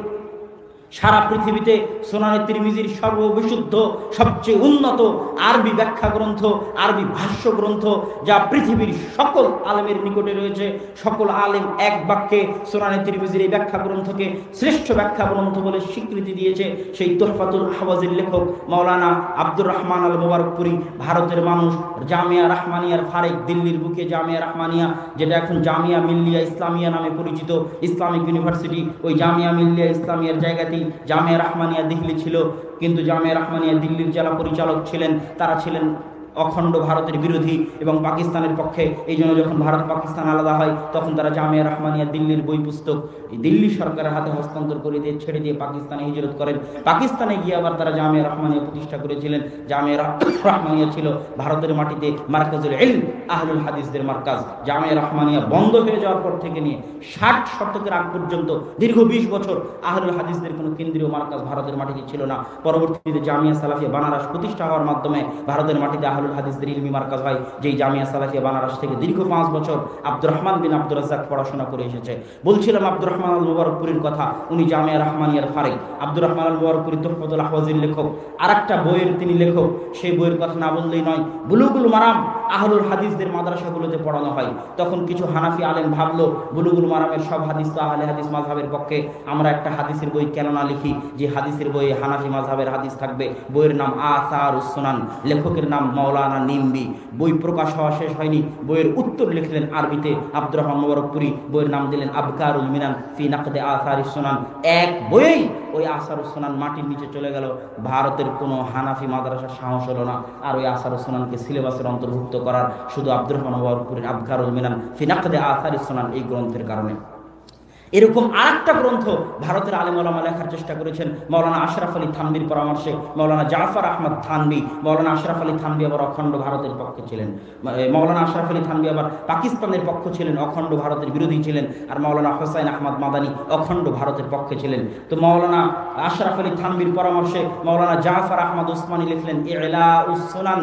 সারা পৃথিবীতে সুনানে তিরমিজির সর্ববিশুদ্ধ, সবচেয়ে উন্নত আরবি ব্যাখ্যা গ্রন্থ, আরবি ভাষ্য গ্রন্থ, যা পৃথিবীর সকল আলেমের নিকটে রয়েছে। সকল আলেম এক বাক্যে সুনানে তিরমিজির এই ব্যাখ্যা গ্রন্থকে শ্রেষ্ঠ ব্যাখ্যা গ্রন্থ বলে স্বীকৃতি দিয়েছে সেই তুহফাতুল আহওয়াজের লেখক মাওলানা আব্দুর রহমান আল মুবারকপুরি। ভারতের মানুষ জামিয়া রাহমানিয়ার ফারেক, দিল্লির বুকে জামিয়া রাহমানিয়া, যেটা এখন জামিয়া মিল্লিয়া ইসলামিয়া নামে পরিচিত, ইসলামিক ইউনিভার্সিটি, ওই জামিয়া মিল্লিয়া ইসলামিয়ার জায়গাতেই জামিয়া রাহমানিয়া দিল্লি ছিল, কিন্তু জামিয়া রাহমানিয়া দিল্লির জেলা পরিচালক ছিলেন, তারা ছিলেন অখণ্ড ভারতের বিরোধী এবং পাকিস্তানের পক্ষে। এই জন্য যখন ভারত পাকিস্তান আলাদা হয় তখন তারা জামিয়া রাহমানিয়া দিল্লির বই পুস্তক দিল্লি সরকারের হাতে হস্তান্তর করে দিয়ে ছেড়ে দিয়ে পাকিস্তানে হিজরত করেন। পাকিস্তানে গিয়ে আবার তারা জামিয়া রাহমানিয়া প্রতিষ্ঠা করেছিলেন। জামিয়া রাহমানিয়া ছিল ভারতের মাটিতে মার্কাজুল ইলম, আহলুল হাদিসদের মার্কাজ। জামিয়া রাহমানিয়া বন্ধ হয়ে যাওয়ার পর থেকে নিয়ে 60 শতকের আগ পর্যন্ত দীর্ঘ 20 বছর আহলুল হাদিসদের কোনো কেন্দ্রীয় মার্কাজ ভারতের মাটিতে ছিল না। পরবর্তীতে জামিয়া সালাফিয়া বানারস প্রতিষ্ঠা হওয়ার মাধ্যমে ভারতের মাটিতে আহলুল হাদিসদের ইলমি মার্কাজ হয়। যেই জামিয়া সালাফিয়া বানারস থেকে দীর্ঘ 5 বছর আব্দুর রহমান বিন আব্দুর রাজ্জাক পড়াশোনা করে এসেছে। বলছিলাম আব্দুর রহমান আল মুবারকপুরীর কথা, উনি জামিয়া রাহমানিয়ার ফারিক। আব্দুর রহমান আল মুবারকপুরী তুহফাতুল আহওয়াজির লেখক, আরেকটা বইয়ের তিনি লেখক। সেই বইয়ের কথা না বললেই নয়, বুলুগুল মারাম আহলুল হাদিসদের মাদ্রাসাগুলোতে পড়ানো হয়। তখন কিছু হানাফি আলেম ভাবলো বুলুগুল মারামের সব হাদিস তো আহলে হাদিস মাযহাবের পক্ষে, আমরা একটা হাদিসের বই কেন না লিখি যে হাদিসের বইয়ে হানাফি মাযহাবের হাদিস থাকবে। বইয়ের নাম আসারুস সুনান, লেখকের নাম মাওলানা নিম্বি। বই প্রকাশ হওয়া শেষ হয়নি, বইয়ের উত্তর লিখলেন আরবিতে আব্দুর রহমান মুবারকপুরী। বইয়ের নাম দিলেন আবকারুল মিনান ফি নাকদে আসারিস সুনান। এক বইয়েই ওই আসারুস সুনান মাটির নিচে চলে গেল। ভারতের কোনো হানাফি মাদ্রাসার সাহস হলো না আর ওই আসারুস সুনানকে সিলেবাসের অন্তর্ভুক্ত করার, শুধু আব্দুর রহমান মুবারকপুরীর আবকারুল মিনান ফি নাকদে আসারিস সুনান এই গ্রন্থের কারণে। এরকম আরেকটা গ্রন্থ ভারতের আলেম ওলামা লেখার চেষ্টা করেছেন মৌলানা আশরাফ আলী থানভীর পরামর্শে। মৌলানা জাফর আহমদ থানভী, মৌলানা আশরাফ আলী থানভী আবার অখণ্ড ভারতের পক্ষে ছিলেন। মৌলানা আশরাফ আলী থানভী আবার পাকিস্তানের পক্ষ ছিলেন, অখণ্ড ভারতের বিরোধী ছিলেন। আর মৌলানা হোসাইন আহমদ মাদানী অখণ্ড ভারতের পক্ষে ছিলেন। তো মৌলানা আশরাফ আলী থানভীর পরামর্শে মৌলানা জাফর আহমদ উসমানী লিখলেন ইলাউস সুনান,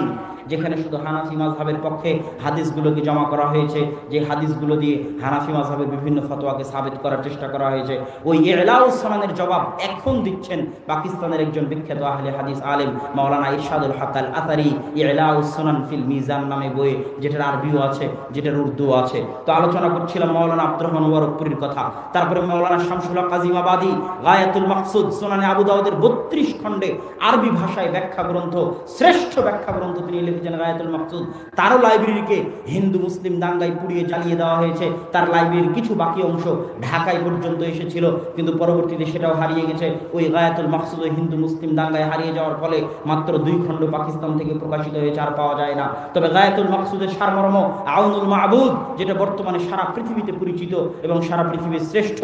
যেখানে শুধু হানাফি মাযহাবের পক্ষে হাদিসগুলোকে জমা করা হয়েছে, যে হাদিসগুলো দিয়ে হানাফি মাযহাবের বিভিন্ন ফতোয়াকে সাবিত করার চেষ্টা করা হয়েছে। ওই ইলাউস সুনানের জবাব এখন দিচ্ছেন পাকিস্তানের একজন বিখ্যাত আহলে হাদিস আলেম মাওলানা ইরশাদুল হক আল আথারি। ইলাউস সুনান ফিল মিজান নামে বই, যেটার আরবিও আছে, যেটার উর্দুও আছে। তো আলোচনা করছিলাম মাওলানা আব্দুর রহমান মুবারকপুরীর কথা। তারপরে মাওলানা শামসুল হক আজিমাবাদী গায়াতুল মাকসুদ সুনানে আবু দাউদের 32 খণ্ডে আরবি ভাষায় ব্যাখ্যা গ্রন্থ, শ্রেষ্ঠ ব্যাখ্যা গ্রন্থ তিনি লিখেছেন গায়াতুল মাকসুদ। তারও লাইব্রেরিকে হিন্দু মুসলিম দাঙ্গায় পুড়িয়ে জ্বালিয়ে দেওয়া হয়েছে। তার লাইব্রেরির কিছু বাকি অংশ ঢাকায় পর্যন্ত এসেছিল, কিন্তু পরবর্তীতে সেটাও হারিয়ে গেছে। ওই গায়াতুল মাকসুদ ওই হিন্দু মুসলিম দাঙ্গায় হারিয়ে যাওয়ার ফলে মাত্র 2 খণ্ড পাকিস্তান থেকে প্রকাশিত হয়েছে, আর পাওয়া যায় না। তবে গায়াতুল মাকসুদের সারমর্ম আউনুল মাবুদ, যেটা বর্তমানে সারা পৃথিবীতে পরিচিত এবং সারা পৃথিবীর শ্রেষ্ঠ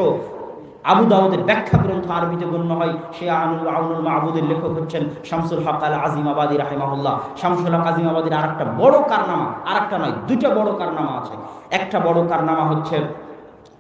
আবু দাউদের ব্যাখ্যা গ্রন্থ আরবিতে গণ্য হয়, সে আউনুল মাবুদের লেখক হচ্ছেন শামসুল হক আল আজিমাবাদী রাহিমাহুল্লাহ। শামসুল হক আজিমাবাদীর আরেকটা বড় কারনামা, আরেকটা নয় 2টা বড় কারনামা আছে। একটা বড় কারনামা হচ্ছে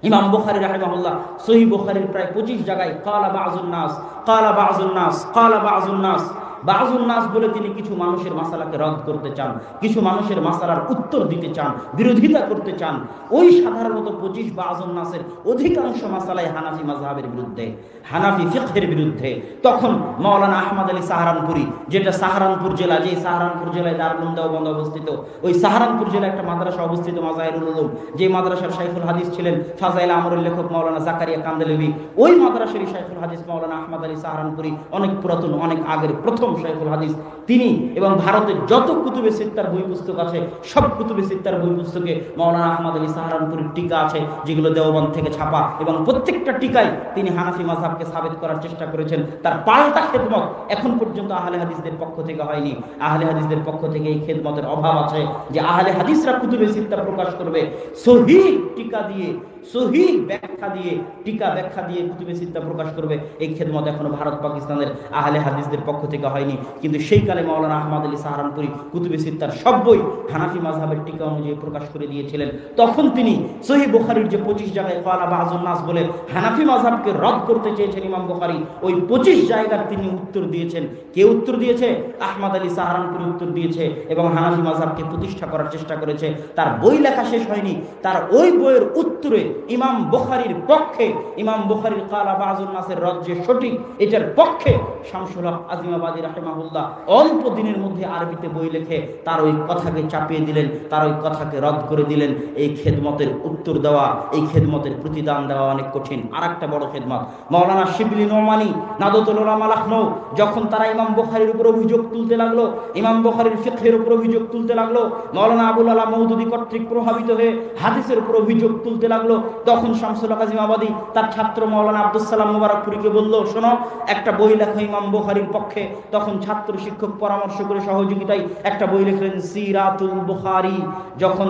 ইমাম বুখারী রাহিমাহুল্লাহ সহিহ বুখারীর প্রায় 25 জায়গায় কালা বাযুন নাস, কালা বাযুন নাস, কালা বাযুন নাস, বাযুন নাস বলে তিনি কিছু মানুষের মাসালাকে রদ করতে চান, কিছু মানুষের মাসালার উত্তর দিতে চান, বিরোধিতা করতে চান। ওই সাধারণত 25 বাযুন নাসের অধিকাংশ মাসালাই হানাফি মাযহাবের বিরুদ্ধে, হানাফি ফিকহের বিরুদ্ধে। তখন মাওলানা আহমদ আলী সাহারানপুরি, যেটা সাহারানপুর জেলা, যে সাহারানপুর জেলায় দারুল উলুম দেওবন্দ অবস্থিত, ওই সাহারানপুর জেলায় একটা মাদ্রাসা অবস্থিত মাযাহিরুল উলুম, যে মাদ্রাসার শাইখুল হাদিস ছিলেন ফাজাইল আমরের লেখক মাওলানা জাকারিয়া কান্দেলভি। ওই মাদ্রাসারই শাইখুল হাদিস মাওলানা আহমদ আলী সাহারানপুরি, অনেক পুরাতন, অনেক আগের প্রথম শাইখুল হাদিস তিনি। এবং ভারতের যত কুতুবে সিত্তার বই পুস্তক আছে, সব কুতুবে সিত্তার বই পুস্তকে মাওলানা আহমদ আলী সাহারানপুরির টিকা আছে, যেগুলো দেওবন্দ থেকে ছাপা, এবং প্রত্যেকটা টিকায় তিনি হানাফি মাযহাবকে সাবিত করার চেষ্টা করেছেন। তার পাল্টা খেদমত এখন পর্যন্ত আহলে হাদিসদের পক্ষ থেকে হয়নি। আহলে হাদিসদের পক্ষ থেকে এই খেদমতের অভাব আছে, যে আহলে হাদিসরা কুতুবে সিত্তা প্রকাশ করবে সহিহ টিকা দিয়ে, সহিহ ব্যাখ্যা দিয়ে, টিকা ব্যাখ্যা দিয়ে কুতুবে সিত্তা প্রকাশ করবে, এই খেদমত এখনো ভারত পাকিস্তানের আহলে হাদিসদের পক্ষ থেকে হয়নি। কিন্তু সেই কালে মাওলানা আহমদ আলী সাহারানপুরি কুতুবে সিত্তার সব বই হানাফি মাযহাবের টিকা অনুযায়ী প্রকাশ করে দিয়েছিলেন। তখন তিনি সহিহ বুখারীর যে 25 জায়গায় কালা বাযুন নাস বলে হানাফি মাযহাবকে রদ করতে চেয়েছেন ইমাম বুখারী, ওই 25 জায়গার তিনি উত্তর দিয়েছেন। কে উত্তর দিয়েছে? আহমদ আলী সাহারানপুরি উত্তর দিয়েছে, এবং হানাফি মাযহাবকে প্রতিষ্ঠা করার চেষ্টা করেছে। তার বই লেখা শেষ হয়নি, তার ওই বইয়ের উত্তরে ইমাম বুখারীর পক্ষে, ইমাম বুখারীর কালা বাযুন নাসের রদ যে সঠিক, এটার পক্ষে শামসুল হক আজিমাবাদী রাহিমাহুল্লাহ অল্প দিনের মধ্যে আরবিতে বই লিখে তার ওই কথাকে চাপিয়ে দিলেন, তার ওই কথাকে রদ করে দিলেন। এই খেদমতের উত্তর দেওয়া, এই খেদমতের প্রতিদান দেওয়া অনেক কঠিন। আরেকটা বড় খেদমত মাওলানা শিবলি নোমানী নাদতুল উলামা লখনউ, যখন তারা ইমাম বুখারীর উপর অভিযোগ তুলতে লাগলো, ইমাম বুখারীর ফিকহের উপর অভিযোগ তুলতে লাগলো, মাওলানা আবুল আলা মওদুদী কর্তৃক প্রভাবিত হয়ে হাদিসের উপর অভিযোগ তুলতে লাগলো, তখন শামসুল হক আজিমাবাদী তার ছাত্র মাওলানা আব্দুস সালাম মুবারকপুরীকে বলল, শোনো, একটা বই লেখো ইমাম বুখারীর পক্ষে। তখন ছাত্র শিক্ষক পরামর্শ করে সহযোগিতায় একটা বই লিখলেন সিরাতুল বুখারী। যখন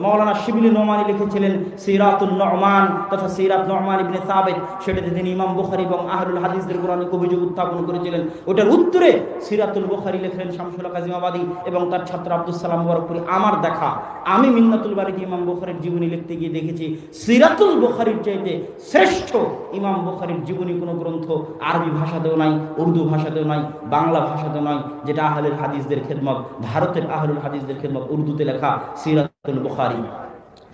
মাওলানা শিবলি নোমানি লিখেছিলেন সিরাতুন নুমান তথা সিরাত নুমান ইবনে সাবিত, সেটাতে তিনি ইমাম বুখারী এবং আহলুল হাদিসদের কোরআনিক অভিযোগ উত্থাপন করেছিলেন। ওটার উত্তরে সিরাতুল বুখারী লিখলেন শামসুল হক আজিমাবাদী এবং তার ছাত্র আব্দুস সালাম মুবারকপুরী। আমার দেখা, আমি মিন্নাতুল বারীতে ইমাম বুখারীর জীবনী লিখতে গিয়ে দেখেছি সিরাতুল বুখারীর চাইতে শ্রেষ্ঠ ইমাম বুখারীর জীবনী কোনো গ্রন্থ আরবি ভাষাতেও নাই, উর্দু ভাষাতেও নাই, বাংলা ভাষাতেও নাই, যেটা আহলুল হাদিসদের খেদমত, ভারতের আহলুল হাদিসদের খেদমত, উর্দুতে লেখা সিরাতুল বুখারী।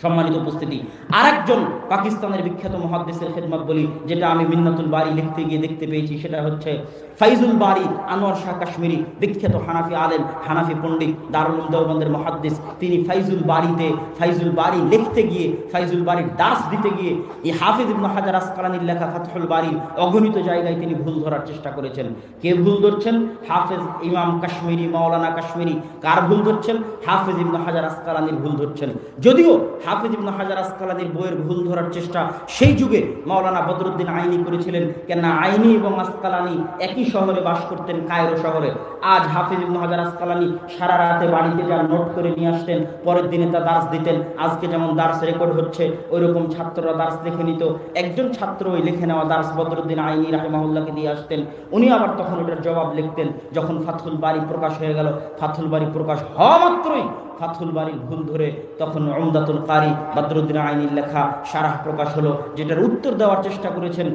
সম্মানিত উপস্থিতি, আরেকজন পাকিস্তানের বিখ্যাত মুহাদ্দিসের খেদমত বলি, যেটা আমি মিন্নাতুল বারী লিখতে গিয়ে দেখতে পেয়েছি, সেটা হচ্ছে ফাইজুল বারী আনোয়ার শাহ কাশ্মীরি, বিখ্যাত হানাফি আলেম, হানাফি পণ্ডিত, দারুল উলুম দেওবন্দের মুহাদ্দিস। তিনি ফাইজুল বারী লিখতে গিয়ে, ফাইজুল বারীর দার্স দিতে গিয়ে এই হাফিজ ইবনে হাজার আসকালানির লেখা ফাতহুল বারীর অগণিত জায়গায় তিনি ভুল ধরার চেষ্টা করেছেন। কে ভুল ধরছেন? হাফেজ ইমাম কাশ্মীরি, মাওলানা কাশ্মীরি। কার ভুল ধরছেন? হাফিজ ইবনে হাজার আসকালানির ভুল ধরছেন। যদিও হাফিজ ইবনে হাজার আসকালানির বইয়ের ভুল ধরার চেষ্টা সেই যুগে মাওলানা বদরুদ্দিন আইনি করেছিলেন, কেননা আইনি এবং আসকালানি একই শহরে বাস করতেন, কায়রো শহরে। আজ হাফিজ ইবনে হাজার আসকালানি সারা রাতে বাড়িতে যা নোট করে নিয়ে আসতেন, পরের দিনে তা দার্স দিতেন। আজকে যেমন দার্স রেকর্ড হচ্ছে, ওইরকম ছাত্ররা দার্স লিখে নিত। একজন ছাত্র ওই লিখে নেওয়া দার্স বদরুদ্দিন আইনি রাহিমাহুল্লাহকে দিয়ে আসতেন, উনি আবার তখন ওটার জবাব লিখতেন। যখন ফাতহুল বারী প্রকাশ হয়ে গেল, ফাতহুল বারী প্রকাশ হওয়া মাত্রই ফাতহুল বারীর ভুল ধরে তখন উমদাতুল কারি বদরুদ্দিন আইনির লেখা শারাহ প্রকাশ হলো, যেটার উত্তর দেওয়ার চেষ্টা করেছেন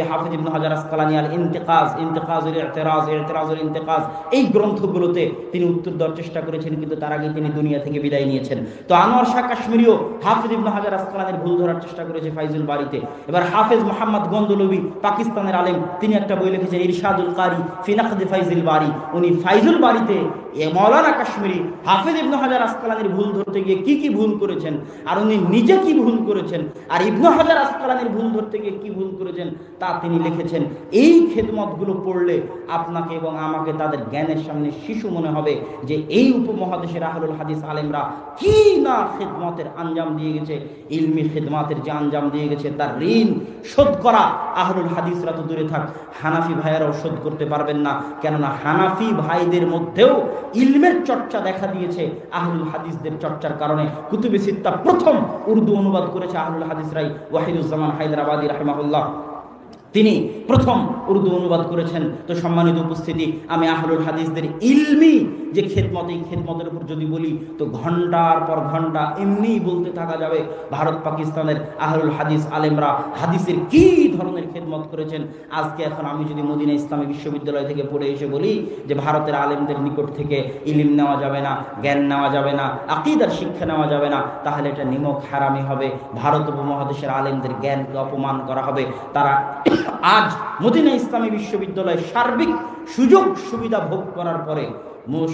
হাফিজ ইবনে হাজার আসকালানি। আল ইন্তিকাজ, ইন্তিকাজুল ইতিরাজ, ইতিরাজুল ইন্তিকাজ, এই গ্রন্থগুলোতে তিনি উত্তর দেওয়ার চেষ্টা করেছেন, কিন্তু তার আগে তিনি দুনিয়া থেকে বিদায় নিয়েছেন। তো আনোয়ার শাহ কাশ্মীরিও হাফিজ ইবনে হাজার আসকালানির ভুল ধরার চেষ্টা করেছে ফাইজুল বারীতে। এবার হাফিজ মোহাম্মদ গন্দলবি, পাকিস্তানের আলেম, তিনি একটা বই লিখেছেন ইরশাদুল কারি ফি নাকদি ফাইজুল বারী। উনি ফাইজুল বারীতে মাওলানা কাশ্মীরি হাফিজ ইবনে হাজার আসকালানির ভুল ধরতে গিয়ে কি কি ভুল করেছেন, আর উনি নিজে কি ভুল করেছেন, আর ইবনে হাজার আসকালানির ভুল ধরতে গিয়ে কি ভুল করেছেন তা তিনি লিখেছেন। এই খেদমতগুলো পড়লে আপনাকে এবং আমাকে তাদের জ্ঞানের সামনে শিশু মনে হবে যে এই উপমহাদেশের আহলুল হাদিস আলেমরা কি না খেদমতের আঞ্জাম দিয়ে গেছে। ইলমি খেদমতের যে আঞ্জাম দিয়ে গেছে, তার ঋণ শোধ করা আহলুল হাদিসরা তো দূরে থাক, হানাফি ভাইয়েরাও শোধ করতে পারবেন না। কেননা হানাফি ভাইদের মধ্যেও ইলমের চর্চা দেখা দিয়েছে আহলুল হাদিসদের চর্চার কারণে। কুতুবে সিত্তা প্রথম উর্দু অনুবাদ করেছে আহলুল হাদিসরাই। ওয়াহিদুজ্জামান হায়দরাবাদী রাহিমাহুল্লাহ, তিনি প্রথম উর্দু অনুবাদ করেছেন। তো সম্মানিত উপস্থিতি, আমি আহলুল হাদিসদের ইলমি যে খেদমত, এই খেদমতের উপর যদি বলি তো ঘন্টার পর ঘন্টা এমনিই বলতে থাকা যাবে। ভারত পাকিস্তানের আহলুল হাদিস আলেমরা হাদিসের কি ধরনের খেদমত করেছেন। আজকে এখন আমি যদি মদিনা ইসলামী বিশ্ববিদ্যালয় থেকে পড়ে এসে বলি যে ভারতের আলেমদের নিকট থেকে ইলম নেওয়া যাবে না, জ্ঞান নেওয়া যাবে না, আকীদার শিক্ষা নেওয়া যাবে না, তাহলে এটা নিমক হারামি হবে। ভারত উপমহাদেশের আলেমদের জ্ঞানকে অপমান করা হবে। তারা আজ মদিনা ইসলামী বিশ্ববিদ্যালয়ে সার্বিক সুযোগ সুবিধা ভোগ করার পরে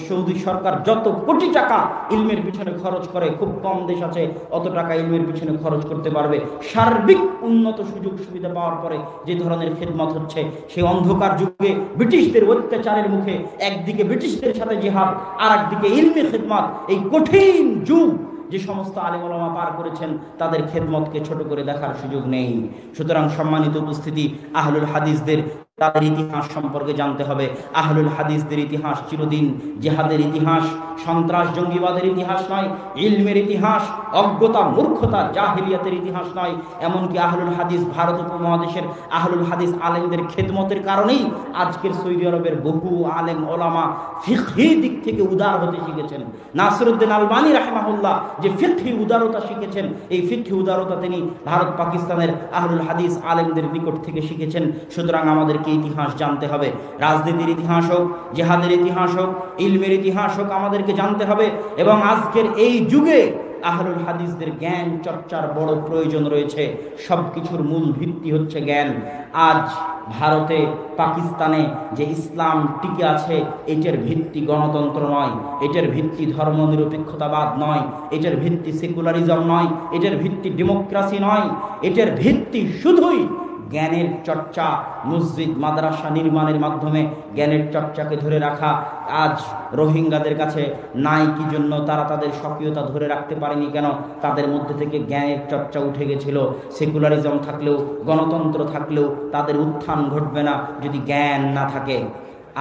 সৌদি সরকার যত কোটি টাকা ইলমের পিছনে খরচ করে, খুব কম দেশ আছে অত টাকা ইলমের পিছনে খরচ করতে পারবে। সার্বিক উন্নত সুযোগ সুবিধা পাওয়ার পরে যে ধরনের খেদমত হচ্ছে, সেই অন্ধকার যুগে ব্রিটিশদের অত্যাচারের মুখে একদিকে ব্রিটিশদের সাথে জিহাদ, আর একদিকে ইলমি খেদমত, এই কঠিন যুগ যে সমস্ত আলেম ওলামা পার করেছেন, তাদের খেদমতকে ছোট করে দেখার সুযোগ নেই। সুতরাং সম্মানিত উপস্থিতি, আহলুল হাদিসদের তাদের ইতিহাস সম্পর্কে জানতে হবে। আহলুল হাদিসদের ইতিহাস চিরদিন জিহাদের ইতিহাস, সন্ত্রাস জঙ্গিবাদের ইতিহাস নয়, ইলমের ইতিহাস, অজ্ঞতা মূর্খতা জাহিলিয়াতের ইতিহাস নয়। এমনকি আহলুল হাদিস, ভারত উপমহাদেশের আহলুল হাদিস আলেমদের খেদমতের কারণেই আজকের সৌদি আরবের বহু আলেম ওলামা ফিকহি দিক থেকে উদার হতে শিখেছেন। নাসিরউদ্দিন আলবানী রাহিমাহুল্লাহ যে ফিকহি উদারতা শিখেছেন, এই ফিকহি উদারতা তিনি ভারত পাকিস্তানের আহলুল হাদিস আলেমদের নিকট থেকে শিখেছেন। সুতরাং আমাদেরকে ইতিহাস জানতে হবে। রাজনীতির ইতিহাস হোক, জিহাদের ইতিহাস হোক, ইলমের ইতিহাস হোক, আমাদেরকে জানতে হবে। এবং আজকের এই যুগে আহলুল হাদিসদের জ্ঞান চর্চার বড় প্রয়োজন রয়েছে। সবকিছুর মূল ভিত্তি হচ্ছে জ্ঞান। আজ ভারতে, পাকিস্তানে যে ইসলাম টিকে আছে, এটার ভিত্তি গণতন্ত্র নয়, এটার ভিত্তি ধর্মনিরপেক্ষতাবাদ নয়, এটার ভিত্তি সেকুলারিজম নয়, এটার ভিত্তি ডেমোক্রেসি নয়, এটার ভিত্তি শুধুই জ্ঞানের চর্চা, মসজিদ মাদ্রাসা নির্মাণের মাধ্যমে জ্ঞানের চর্চাকে ধরে রাখা আজ রোহিঙ্গাদের কাছে নাই। কি জন্য? তারা তাদের স্বকীয়তা ধরে রাখতে পারেনি কেন? তাদের মধ্যে থেকে জ্ঞানের চর্চা উঠে গেছিল। সেকুলারিজম থাকলেও, গণতন্ত্র থাকলেও তাদের উত্থান ঘটবে না যদি জ্ঞান না থাকে।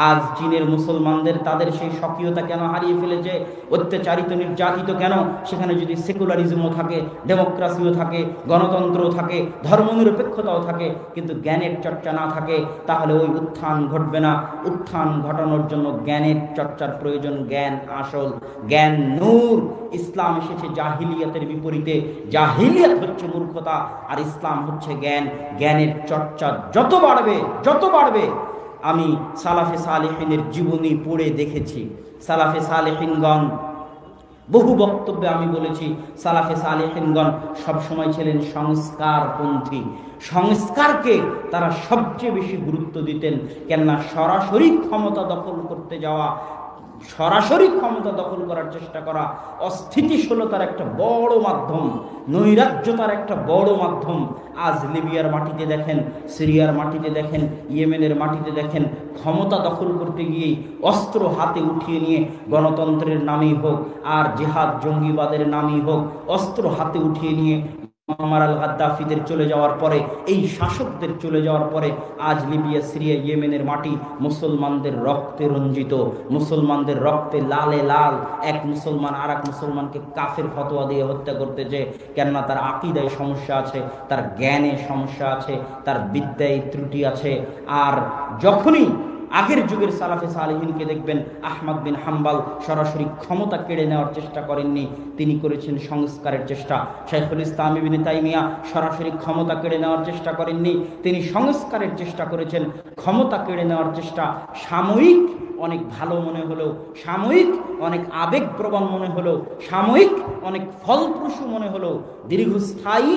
আজ চীনের মুসলমানদের তাদের সেই স্বকীয়তা কেন হারিয়ে ফেলেছে? অত্যাচারিত, নির্যাতিত কেন? সেখানে যদি সেকুলারিজমও থাকে, ডেমোক্রেসিও থাকে, গণতন্ত্রও থাকে, ধর্মনিরপেক্ষতাও থাকে, কিন্তু জ্ঞানের চর্চা না থাকে, তাহলে ওই উত্থান ঘটবে না। উত্থান ঘটানোর জন্য জ্ঞানের চর্চার প্রয়োজন। জ্ঞান আসল, জ্ঞান নূর। ইসলাম এসেছে জাহিলিয়াতের বিপরীতে। জাহিলিয়াত হচ্ছে মূর্খতা, আর ইসলাম হচ্ছে জ্ঞান। জ্ঞানের চর্চা যত বাড়বে, আমি সালাফে সালেহিনের জীবনী পড়ে দেখেছি। সালাফে সালেহিনগণ, বহু বক্তব্যে আমি বলেছি, সালাফে সালেহিনগণ সবসময় ছিলেন সংস্কারপন্থী। সংস্কারকে তারা সবচেয়ে বেশি গুরুত্ব দিতেন। কেননা সরাসরি ক্ষমতা দখল করার চেষ্টা করা অস্থিতিশীলতার একটা বড় মাধ্যম, নৈরাজ্যতার একটা বড় মাধ্যম। আজ লিবিয়ার মাটিতে দেখেন, সিরিয়ার মাটিতে দেখেন, ইয়েমেনের মাটিতে দেখেন, ক্ষমতা দখল করতে গিয়েই অস্ত্র হাতে উঠিয়ে নিয়ে গণতন্ত্রের নামেই হোক আর জিহাদ জঙ্গিবাদের নামেই হোক, অস্ত্র হাতে উঠিয়ে নিয়ে মুআম্মার আল গাদ্দাফিদের চলে যাওয়ার পরে, এই শাসকদের চলে যাওয়ার পরে আজ লিবিয়া, সিরিয়া, ইয়েমেনের মাটি মুসলমানদের রক্তে রঞ্জিত, মুসলমানদের রক্তে লালে লাল। এক মুসলমান আর এক মুসলমানকে কাফের ফতোয়া দিয়ে হত্যা করতেছে। কেননা তার আকীদায় সমস্যা আছে, তার জ্ঞানে সমস্যা আছে, তার বিদ্যায় ত্রুটি আছে। আর যখনই আগের যুগের সালাফে সালেহিনকে দেখবেন, আহমদ বিন হাম্বল সরাসরি ক্ষমতা কেড়ে নেওয়ার চেষ্টা করেননি, তিনি করেছেন সংস্কারের চেষ্টা। শাইখুল ইসলাম ইবনে তাইমিয়া সরাসরি ক্ষমতা কেড়ে নেওয়ার চেষ্টা করেননি, তিনি সংস্কারের চেষ্টা করেছেন। ক্ষমতা কেড়ে নেওয়ার চেষ্টা সাময়িক অনেক ভালো মনে হলেও, সাময়িক অনেক আবেগপ্রবণ মনে হলেও, সাময়িক অনেক ফলপ্রসূ মনে হলেও, দীর্ঘস্থায়ী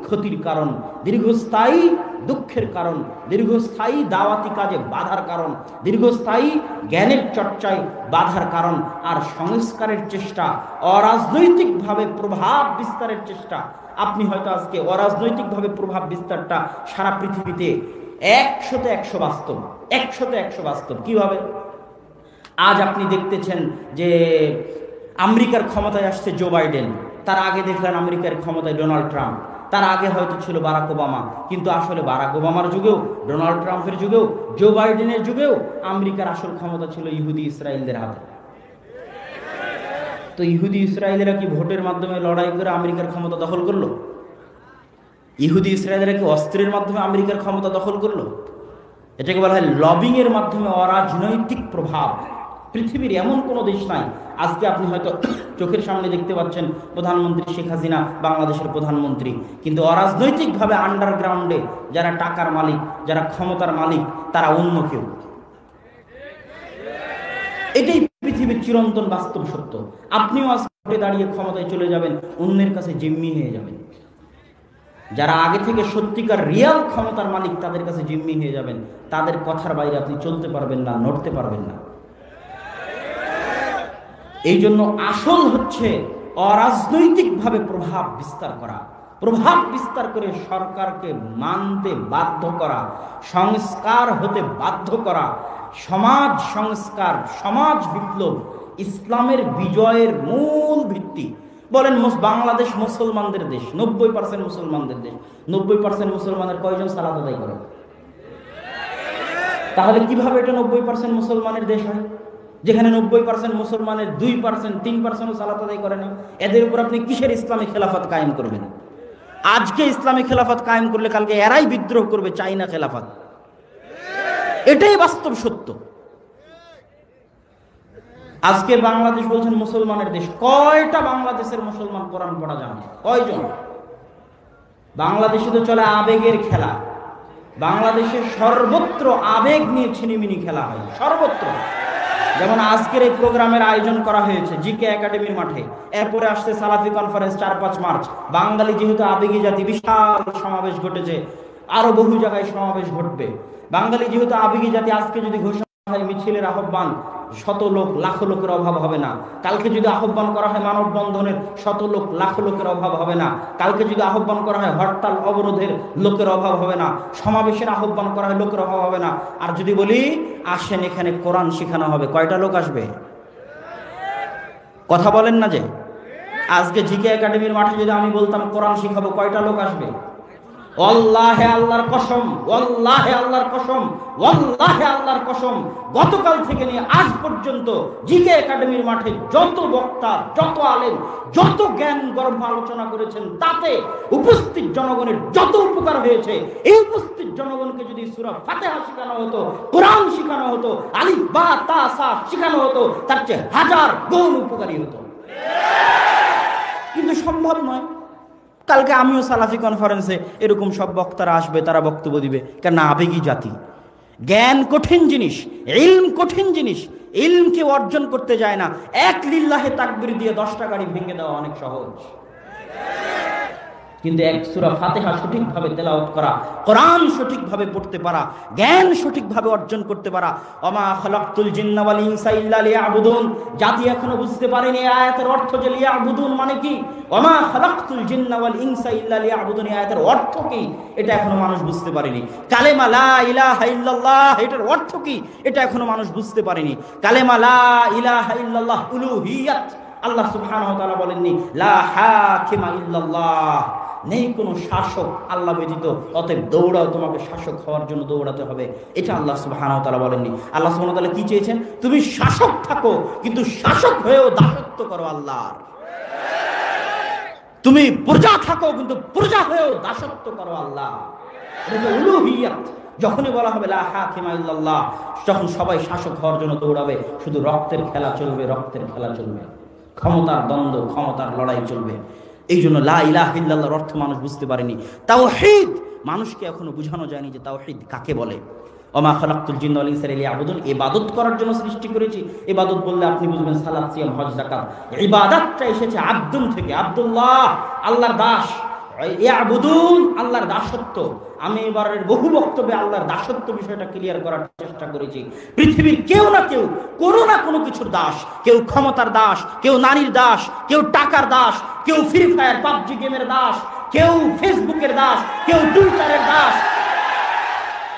ক্ষতির কারণ, দীর্ঘস্থায়ী দুঃখের কারণ, দীর্ঘস্থায়ী দাওয়াতি কাজে বাধার কারণ, দীর্ঘস্থায়ী জ্ঞানের চর্চায় বাধার কারণ। আর সংস্কারের চেষ্টা, অরাজনৈতিকভাবে প্রভাব বিস্তারের চেষ্টা, আপনি হয়তো আজকে অরাজনৈতিকভাবে প্রভাব বিস্তারটা সারা পৃথিবীতে 100-100 বাস্তব, 100-100 বাস্তব। কিভাবে? আজ আপনি দেখতেছেন যে আমেরিকার ক্ষমতায় আসছে জো বাইডেন, তার আগে দেখলেন আমেরিকার ক্ষমতায় ডোনাল্ড ট্রাম্প, তার আগে হয়তো ছিল বারাক ওবামা। কিন্তু আসলে বারাক ওবামার যুগেও, ডোনাল্ড ট্রাম্পের যুগেও, জো বাইডেনের যুগেও আমেরিকার আসল ক্ষমতা ছিল ইহুদি ইসরায়েলদের হাতে। তো ইহুদি ইসরায়েলেরা কি ভোটের মাধ্যমে লড়াই করে আমেরিকার ক্ষমতা দখল করলো? ইহুদি ইসরায়েলেরা কি অস্ত্রের মাধ্যমে আমেরিকার ক্ষমতা দখল করলো? এটাকে বলা হয় লবিং এর মাধ্যমে অরাজনৈতিক প্রভাব। পৃথিবীর এমন কোনো দেশ নাই, আজকে আপনি হয়তো চোখের সামনে দেখতে পাচ্ছেন প্রধানমন্ত্রী শেখ হাসিনা বাংলাদেশের প্রধানমন্ত্রী, কিন্তু অরাজনৈতিকভাবে আন্ডারগ্রাউন্ডে যারা টাকার মালিক, যারা ক্ষমতার মালিক, তারা অন্য কেউ। এটাই পৃথিবীর চিরন্তন বাস্তব সত্য। আপনিও আজকে দাঁড়িয়ে ক্ষমতায় চলে যাবেন, অন্যের কাছে জিম্মি হয়ে যাবেন। যারা আগে থেকে সত্যিকার রিয়াল ক্ষমতার মালিক, তাদের কাছে জিম্মি হয়ে যাবেন। তাদের কথার বাইরে আপনি চলতে পারবেন না, নড়তে পারবেন না। এই জন্য আসল হচ্ছে অরাজনৈতিকভাবে প্রভাব বিস্তার করা, প্রভাব বিস্তার করে সরকারকে মানতে বাধ্য করা, সংস্কার হতে বাধ্য করা। সমাজ সংস্কার, সমাজ বিপ্লব ইসলামের বিজয়ের মূল ভিত্তি। বলেন বাংলাদেশ মুসলমানদের দেশ, 90% মুসলমানদের দেশ, 90% মুসলমানের কয়জন সালাত আদায় করে? তাহলে কিভাবে এটা 90% মুসলমানের দেশ হয়, যেখানে 90% মুসলমানের 2%, 3% সালাত আদায় করে না? এদের উপর আপনি কিসের ইসলামী খেলাফত কায়েম করবেন? আজকে ইসলামী খেলাফত কায়েম করলে কালকে এরাই বিদ্রোহ করবে, চাইনা খেলাফত। এটাই বাস্তব সত্য। আজকে বাংলাদেশ বলছেন মুসলমানের দেশ, কয়টা বাংলাদেশের মুসলমান কোরআন পড়া জানে? কয়জন? বাংলাদেশে তো চলে আবেগের খেলা। বাংলাদেশে সর্বত্র আবেগ নিয়ে ছিনিমিনি খেলা হয়, সর্বত্র। যেমন আজকের এই প্রোগ্রামের আয়োজন করা হয়েছে জিকে একাডেমির মাঠে, এরপরে আসছে সালাফি কনফারেন্স 4-5 মার্চ। বাঙালি যেহেতু আবেগী জাতি, বিশাল সমাবেশ ঘটেছে, আরো বহু জায়গায় সমাবেশ ঘটবে। বাঙালি যেহেতু আবেগী জাতি, আজকে যদি ঘোষণা হয় মিছিলের আহ্বান, শত লোক লাখো লোকের অভাব হবে না। কালকে যদি আহ্বান করা হয় মানববন্ধনের, শত লোক লাখো লোকের অভাব হবে না। কালকে যদি আহ্বান করা হয় হরতাল অবরোধের, লোকের অভাব হবে না। সমাবেশের আহ্বান করা হয়, লোকের অভাব হবে না। আর যদি বলি আসেন এখানে কোরআন শেখানো হবে, কয়টা লোক আসবে? কথা বলেন না যে। আজকে জিকে একাডেমির মাঠে যদি আমি বলতাম কোরআন শিখাবো, কয়টা লোক আসবে? ওয়াল্লাহি আল্লাহর কসম, ওয়াল্লাহি আল্লাহর কসম, ওয়াল্লাহি আল্লাহর কসম, গতকাল থেকে নিয়ে আজ পর্যন্ত জিকে একাডেমির মাঠে যত বক্তা, যত আলেম, যত জ্ঞান গর্ভ আলোচনা করেছেন, তাতে উপস্থিত জনগণের যত উপকার হয়েছে, এই উপস্থিত জনগণকে যদি সূরা ফাতিহা শেখানো হতো, কোরআন শেখানো হতো, আলিফ বা তা সা শেখানো হতো, তার চেয়ে হাজার গুণ উপকারী হতো। কিন্তু সম্ভব নয়। কালকে আমিও সালাফি কনফারেন্সে এরকম সব বক্তারা আসবে, তারা বক্তব্য দিবে, কেন আবেগী জাতি। জ্ঞান কঠিন জিনিস, ইলম কঠিন জিনিস। ইলমকে অর্জন করতে যায় না, এক লিল্লাহে তাকবীর দিয়ে 10টা গাড়ি ভেঙে দেওয়া অনেক সহজ। কিন্তু এক সূরা ফাতিহা সঠিকভাবে তেলাওয়াত করা, কোরআন সঠিকভাবে পড়তে পারা, জ্ঞান সঠিকভাবে অর্জন করতে পারা। ওমা খালাকতুল জিন্না ওয়াল ইনসা ইল্লা লিয়াবুদুন, জাতি এখনো বুঝতে পারেনি এই আয়াতের অর্থ যে লিয়াবুদুন মানে কি। ওমা খালাকতুল জিন্না ওয়াল ইনসা ইল্লা লিয়াবুদুন, এই আয়াতের অর্থ কি এটা এখনো মানুষ বুঝতে পারেনি। কালেমা লা ইলাহা ইল্লাল্লাহ, এটার অর্থ কি এটা এখনো মানুষ বুঝতে পারেনি। কালেমা লা ইলাহা ইল্লাল্লাহ উলুহিয়াত, আল্লাহ সুবহানাহু ওয়া তাআলা বলেননি লা হাকিমা ইল্লাল্লাহ, নেই কোনো শাসক আল্লাহ ব্যতীত, অতএব দৌড়াও, তোমাকে শাসক হওয়ার জন্য দৌড়াতে হবে, এটা আল্লাহ সুবহানাহু ওয়া তাআলা বলেননি। আল্লাহ সুবহানাহু ওয়া তাআলা কি চেয়েছেন? তুমি শাসক থাকো, কিন্তু শাসক হয়েও দাসত্ব করো আল্লাহর। তুমি প্রজা থাকো, কিন্তু প্রজা হয়েও দাসত্ব করো আল্লাহ। এটা উলুহিয়াত। যখনই বলা হবে লা হাকিমা ইল্লাল্লাহ, যখন সবাই শাসক হওয়ার জন্য দৌড়াবে, শুধু রক্তের খেলা চলবে, রক্তের খেলা চলবে, ক্ষমতার দ্বন্দ্ব, ক্ষমতার লড়াই চলবে। এই জন্য লা ইলাহা ইল্লাল্লাহর অর্থ মানুষ বুঝতে পারেনি। তাওহীদ মানুষকে এখনো বোঝানো যায়নি যে তাওহীদ কাকে বলে। ওমা খালাকতুল জিন্না ওয়াল ইনসা ইল্লা লিয়াবুদুন, ইবাদত করার জন্য সৃষ্টি করেছি। ইবাদত বললে আপনি বুঝবেন সালাত, সিয়াম, হজ, যাকাত। ইবাদতটা এসেছে আব্দুন থেকে, আব্দুল্লাহ, আল্লাহর দাস। ইয়াবুদুন, আল্লাহর দাসত্ব। আমি এবারের বহু বক্তব্যে আল্লাহর দাসত্ব বিষয়টা ক্লিয়ার করার চেষ্টা করেছি। পৃথিবীর কেউ না কেউ কোনো না কোনো কিছুর দাস। কেউ ক্ষমতার দাস, কেউ নারীর দাস, কেউ টাকার দাস, কেউ ফ্রি ফায়ার পাবজি গেমের দাস, কেউ ফেসবুকের দাস, কেউ টুইটারের দাস,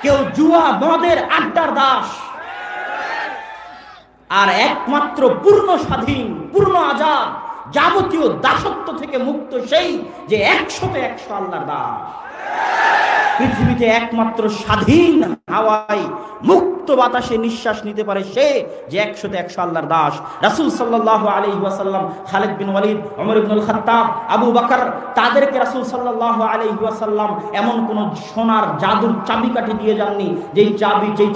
কেউ জুয়া মদের আড্ডার দাস। আর একমাত্র পূর্ণ স্বাধীন, পূর্ণ আজাদ, যাবতীয় দাসত্ব থেকে মুক্ত সেই যে 100-তে 100 আল্লাহর দাস। পৃথিবীতে একমাত্র স্বাধীন হাওয়ায় মুক্ত বাতাসে নিঃশ্বাস নিতে পারে সে যে 100-তে 100 আল্লাহর দাস। রাসূল সাল্লাল্লাহু আলাইহি ওয়াসাল্লাম, খালিদ বিন ওয়ালিদ, ওমর ইবনুল খাত্তাব, আবু বকর, তাদেরকে রাসূল সাল্লাল্লাহু আলাইহি ওয়াসাল্লাম এমন কোন সোনার জাদুর চাবিকাঠি দিয়ে যাননি যেই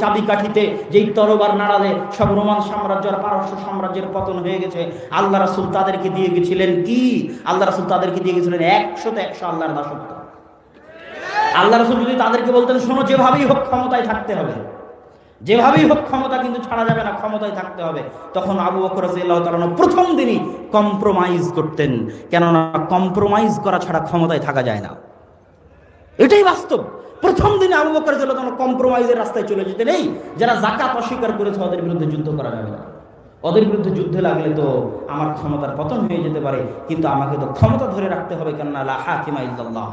চাবিকাঠিতে যেই তরবার নাড়ালে সব রোমান সাম্রাজ্য আর পারস্য সাম্রাজ্যের পতন হয়ে গেছে। আল্লাহ রাসূল তাদেরকে দিয়ে গেছিলেন কি? আল্লাহ রাসূল তাদেরকে দিয়ে গেছিলেন 100-তে 100 আল্লাহর দাসত্ব। আল্লাহ রাসূল যদি তাদেরকে বলতেন শোনো, যেভাবেই হোক ক্ষমতায় থাকতে হবে, যেভাবেই হোক ক্ষমতা কিন্তু ছাড়া যাবে না, ক্ষমতায় থাকতে হবে, তখন আবু বকর রাদিয়াল্লাহু তাআলা প্রথম দিনই কম্প্রোমাইজ করতেন। কেননা কম্প্রোমাইজ করা ছাড়া ক্ষমতায় থাকা যায় না, এটাই বাস্তব। প্রথম দিনে আবু বকর রাদিয়াল্লাহু তাআলা কম্প্রোমাইজের রাস্তায় চলে যেতেন। এই যারা যাকাত অস্বীকার করেছে ওদের বিরুদ্ধে যুদ্ধ করা যাবে না, ওদের বিরুদ্ধে যুদ্ধে লাগলে তো আমার ক্ষমতার পতন হয়ে যেতে পারে, কিন্তু আমাকে তো ক্ষমতা ধরে রাখতে হবে, কেননা লা হাকিমা ইল্লাল্লাহ।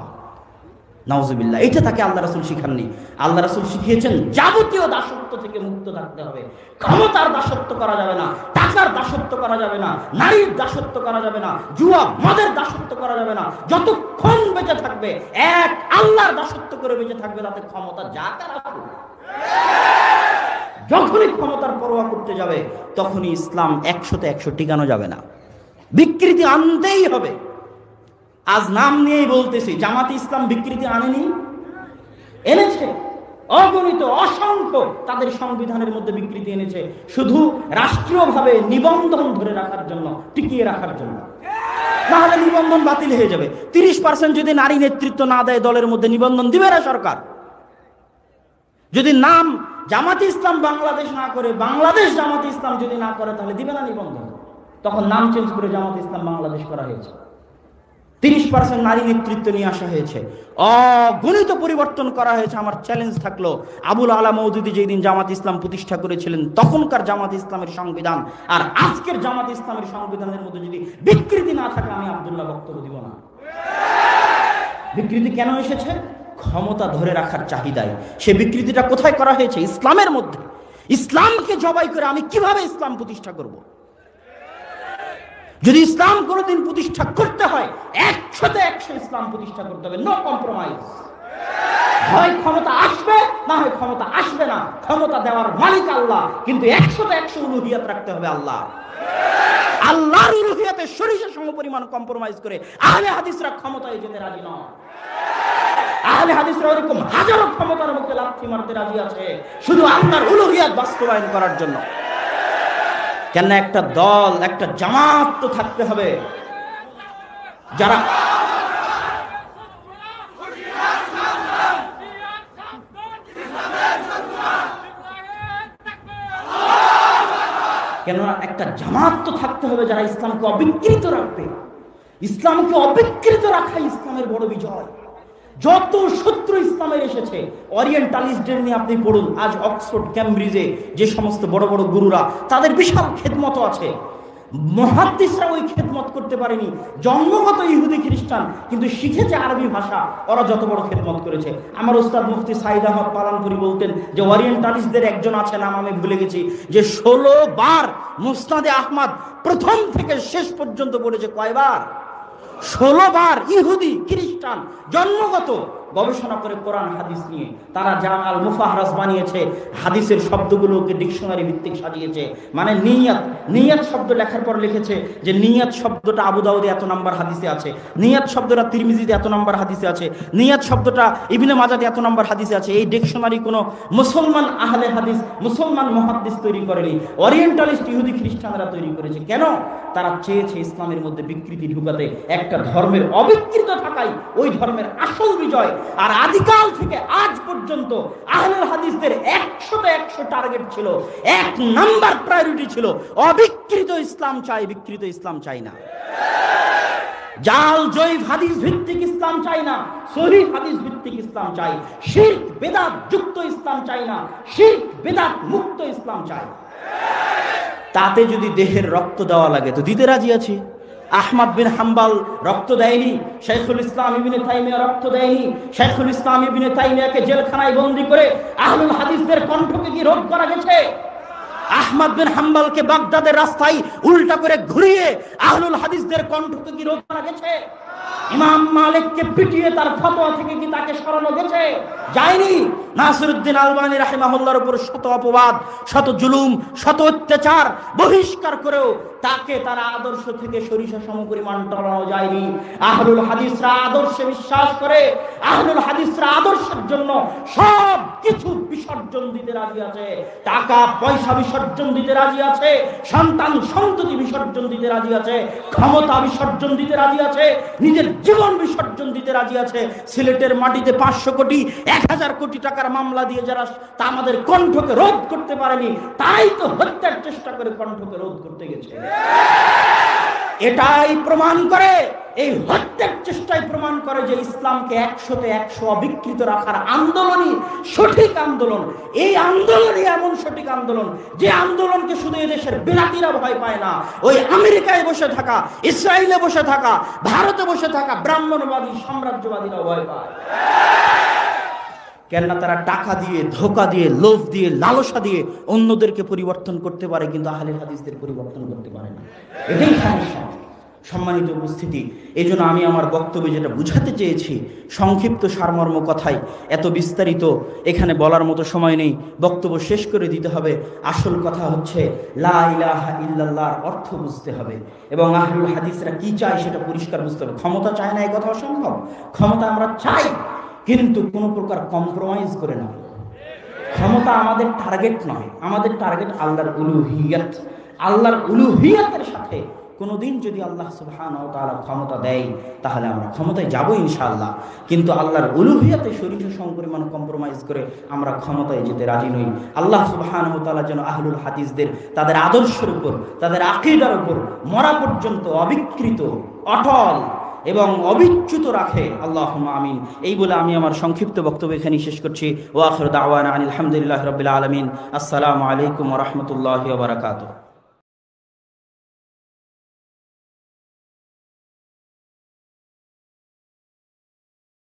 নাউজুবিল্লাহ, এটা তাকে আল্লাহ রাসূল শিখাননি। আল্লাহ রাসূল শিখিয়েছেন যাবতীয় দাসত্ব থেকে মুক্ত থাকতে হবে। ক্ষমতার দাসত্ব করা যাবে না, টাকার দাসত্ব করা যাবে না, নারীর দাসত্ব করা যাবে না, জুয়া মদের দাসত্ব করা যাবে না। যতক্ষণ বেঁচে থাকবে এক আল্লাহর দাসত্ব করে বেঁচে থাকবে, তাতে ক্ষমতা যা তার আসুক। যখনই ক্ষমতার পরোয়া করতে যাবে তখনই ইসলাম 100-তে 100 টিকানো যাবে না, বিকৃতি আনতেই হবে। আজ নাম নিয়েই বলতেছি, জামাতে ইসলাম বিকৃতি আনেনি, এনেছে অগণিত, অসংখ্য তাদের সংবিধানের মধ্যে বিকৃতি এনেছে, শুধু রাষ্ট্রীয়ভাবে নিবন্ধন ধরে রাখার জন্য, টিকিয়ে রাখার জন্য। না হলে নিবন্ধন বাতিল হয়ে যাবে। 30% যদি নারী নেতৃত্ব না দেয় দলের মধ্যে, নিবন্ধন দিবে না সরকার। যদি নাম জামাতে ইসলাম বাংলাদেশ না করে, বাংলাদেশ জামাতে ইসলাম যদি না করে, তাহলে দিবে না নিবন্ধন। তখন নাম চেঞ্জ করে জামাতে ইসলাম বাংলাদেশ করা হয়েছে। 30% নারী নেতৃত্ব নিয়ে আসা হয়েছে, অগণিত পরিবর্তন করা হয়েছে। আমার চ্যালেঞ্জ থাকলো, আবুল আলা মওদুদী যেদিন জামাত ইসলাম প্রতিষ্ঠা করেছিলেন তখনকার জামাত ইসলামের সংবিধান আর আজকের জামাত ইসলামের সংবিধানের মধ্যে যদি বিকৃতি না থাকে, আমি আব্দুল্লাহ বক্তব্য দিব না। বিকৃতি কেন এসেছে? ক্ষমতা ধরে রাখার চাহিদায়। সে বিকৃতিটা কোথায় করা হয়েছে? ইসলামের মধ্যে। ইসলামকে জবাই করে আমি কিভাবে ইসলাম প্রতিষ্ঠা করব? যদি ইসলাম কোনোদিন প্রতিষ্ঠা করতে হয় 100% ইসলাম প্রতিষ্ঠা করতে হবে, নো কম্প্রোমাইজ। হয় ক্ষমতা আসবে, না হয় ক্ষমতা আসবে না। ক্ষমতা দেওয়ার মালিক আল্লাহ, কিন্তু 100% উলুহিয়াত রাখতে হবে আল্লাহ। আল্লাহর উলুহিয়াতে সরিষা সমপরিমাণ কম্প্রোমাইজ করে আহলে হাদিসরা ক্ষমতায় যেতে রাজি নয়। আহলে হাদিসরা এরকম হাজারো ক্ষমতার মুখে লাথি মারতে রাজি আছে শুধু আল্লাহর উলুহিয়াত বাস্তবায়ন করার জন্য। কেন? একটা দল, একটা জামাত তো থাকতে হবে যারা একটা জামাত তো থাকতে হবে যারা ইসলামকে অবিকৃত রাখবে। ইসলামকে অবিকৃত রাখাই ইসলামের বড় বিজয়। যত শত্রু ইসলামের এসেছে, ওরিয়েন্টালিস্টদের নিয়ে আপনি পড়ুন, আজ অক্সফোর্ড ক্যামব্রিজে যে সমস্ত বড় বড় গুরুরা, তাদের বিশাল খেদমত আছে। মুহাদ্দিসরা ওই খেদমত করতে পারেনি, জন্মগত ইহুদি খ্রিস্টান, কিন্তু শিখেছে আরবি ভাষা, ওরা যত বড় খেদমত করেছে। আমার ওস্তাদ মুফতি সাইদ আহমদ পালানপুরি বলতেন যে ওরিয়েন্টালিস্টদের একজন আছে, নাম আমি ভুলে গেছি, যে 16 বার মুসনাদে আহমদ প্রথম থেকে শেষ পর্যন্ত পড়েছে। কয়বার? 16 বার। ইহুদি খ্রিস্টান জন্মগত, গবেষণা করে কোরআন হাদিস নিয়ে তারা জাম আল মুফাহরাস বানিয়েছে, হাদিসের শব্দগুলোকে ডিকশনারি ভিত্তিক সাজিয়েছে। মানে নিয়াত শব্দ লেখার পর লিখেছে যে নিয়াত শব্দটা আবু দাউদে এত নাম্বার হাদিসে আছে, নিয়াত শব্দটা তিরমিজিতে এত নাম্বার হাদিসে আছে, নিয়াত শব্দটা ইবনে মাজাতে এত নাম্বার হাদিসে আছে। এই ডিকশনারি কোনো মুসলমান আহলে হাদিস, মুসলমান মুহাদ্দিস তৈরি করেনি, ওরিয়েন্টালিস্ট ইহুদি খ্রিস্টানরা তৈরি করেছে। কেন? তারা চেয়েছে ইসলামের মধ্যে বিকৃতি ঢুকাতে, একটা ধর্মের অবিকৃত থাকাই ওই ধর্মের আসল বিজয়। আর আদিকাল থেকে আজ পর্যন্ত আহলুল হাদিসদের 100% টার্গেট ছিল, 1 নাম্বার প্রায়োরিটি ছিল অবিকৃত ইসলাম চাই, বিকৃত ইসলাম চাই না। জাল জয়ীফ হাদিস ভিত্তিক ইসলাম চাই না, সহিহ হাদিস ভিত্তিক ইসলাম চাই। শিরক বেদাত যুক্ত ইসলাম চাই না, শিরক বেদাত মুক্ত ইসলাম চাই। তাতে যদি দেহের রক্ত দেওয়া লাগে তো দিতে রাজি আছি। আহমদ বিন হাম্বল রক্ত দেয়নি, শাইখুল ইসলাম ইবনে তাইমিয়া রক্ত দেয়নি। শাইখুল ইসলাম ইবনে তাইমিয়াকে জেলখানায় বন্দী করে আহলুল হাদিসদের কণ্ঠকে কি রোধ করা গেছে? আহমদ বিন হাম্বলকে বাগদাদের রাস্তায় উল্টা করে ঘুরিয়ে আহলুল হাদিসদের কণ্ঠকে কি রোধ করা গেছে? ইমাম মালিককে পিটিয়ে তার ফতোয়া থেকে কি তাকে সরানো গেছে? যায়নি। নাসিরউদ্দিন আলবানী রাহিমাহুল্লাহর উপর শত অপবাদ, শত জুলুম, শত অত্যাচার, বহিষ্কার করেও তাকে তার আদর্শ থেকে সরিষা সমপরিমাণ টলানো যায়নি। আহলুল হাদিসরা আদর্শে বিশ্বাস করে, আহলুল হাদিসরা আদর্শের জন্য সব কিছু বিসর্জন দিতে রাজি আছে। টাকা পয়সা বিসর্জন দিতে রাজি আছে, সন্তান সন্ততি বিসর্জন দিতে রাজি আছে, ক্ষমতা বিসর্জন দিতে রাজি আছে, নিজের জীবন বিসর্জন দিতে রাজি আছে। সিলেটের মাটিতে 500 কোটি 1000 কোটি টাকার মামলা দিয়ে যারা তা আমাদের কণ্ঠকে রোধ করতে পারেনি, তাই তো হত্যার চেষ্টা করে কণ্ঠকে রোধ করতে গেছে। এটাই প্রমাণ করে, এই হত্যার চেষ্টাই প্রমাণ করে যে ইসলামকে 100% অবিকৃত রাখার আন্দোলনই সঠিক আন্দোলন। এই আন্দোলনই এমন সঠিক আন্দোলন যে আন্দোলনকে শুধু এদেশের বিলাতীরা ভয় পায় না, ওই আমেরিকায় বসে থাকা, ইসরায়েলে বসে থাকা, ভারতে বসে থাকা ব্রাহ্মণবাদী সাম্রাজ্যবাদীরা ভয় পায়। কেননা তারা টাকা দিয়ে, ধোঁকা দিয়ে, লোভ দিয়ে, লালসা দিয়ে অন্যদেরকে পরিবর্তন করতে পারে, কিন্তু আহলে হাদিসদের পরিবর্তন করতে পারে না। এটাই সমস্যা। সম্মানিত উপস্থিতি, এই জন্য আমি আমার বক্তব্যে যেটা বুঝাতে চেয়েছি, সংক্ষিপ্ত সারমর্ম কথাই, এত বিস্তারিত এখানে বলার মতো সময় নেই, বক্তব্য শেষ করে দিতে হবে। আসল কথা হচ্ছে লা ইলাহা ইল্লাল্লাহর অর্থ বুঝতে হবে এবং আহলুল হাদিসরা কি চায় সেটা পরিষ্কার বুঝতে হবে। ক্ষমতা চায় না এই কথা অসম্ভব, ক্ষমতা আমরা চাই, কিন্তু কোনো প্রকার কম্প্রোমাইজ করে না। ক্ষমতা আমাদের টার্গেট নয়, আমাদের টার্গেট আল্লাহর উলুহিয়াত। আল্লাহর উলুহিয়াতের সাথে কোনোদিন যদি আল্লাহ সুবহানাহু ওয়া তাআলা ক্ষমতা দেয় তাহলে আমরা ক্ষমতায় যাব ইনশাআল্লাহ, কিন্তু আল্লাহর উলুহিয়াতে শরীর সমপরিমাণ কম্প্রোমাইজ করে আমরা ক্ষমতায় যেতে রাজি নই। আল্লাহ সুবহানাহু ওয়া তাআলা যেন আহলুল হাদিসদের তাদের আদর্শের উপর, তাদের আকীদার উপর মরা পর্যন্ত অবিকৃত, অটল, এবং অবিচ্যুত রাখে। আল্লাহুম্মা আমিন। এই বলে আমি আমার সংক্ষিপ্ত বক্তব্য এখানে শেষ করছি। ওয়া আখিরু দাওয়ানা আনিল হামদুলিল্লাহি রাব্বিল আলামিন। আসসালামু আলাইকুম ওয়া রাহমাতুল্লাহি ওয়া বারাকাতুহু।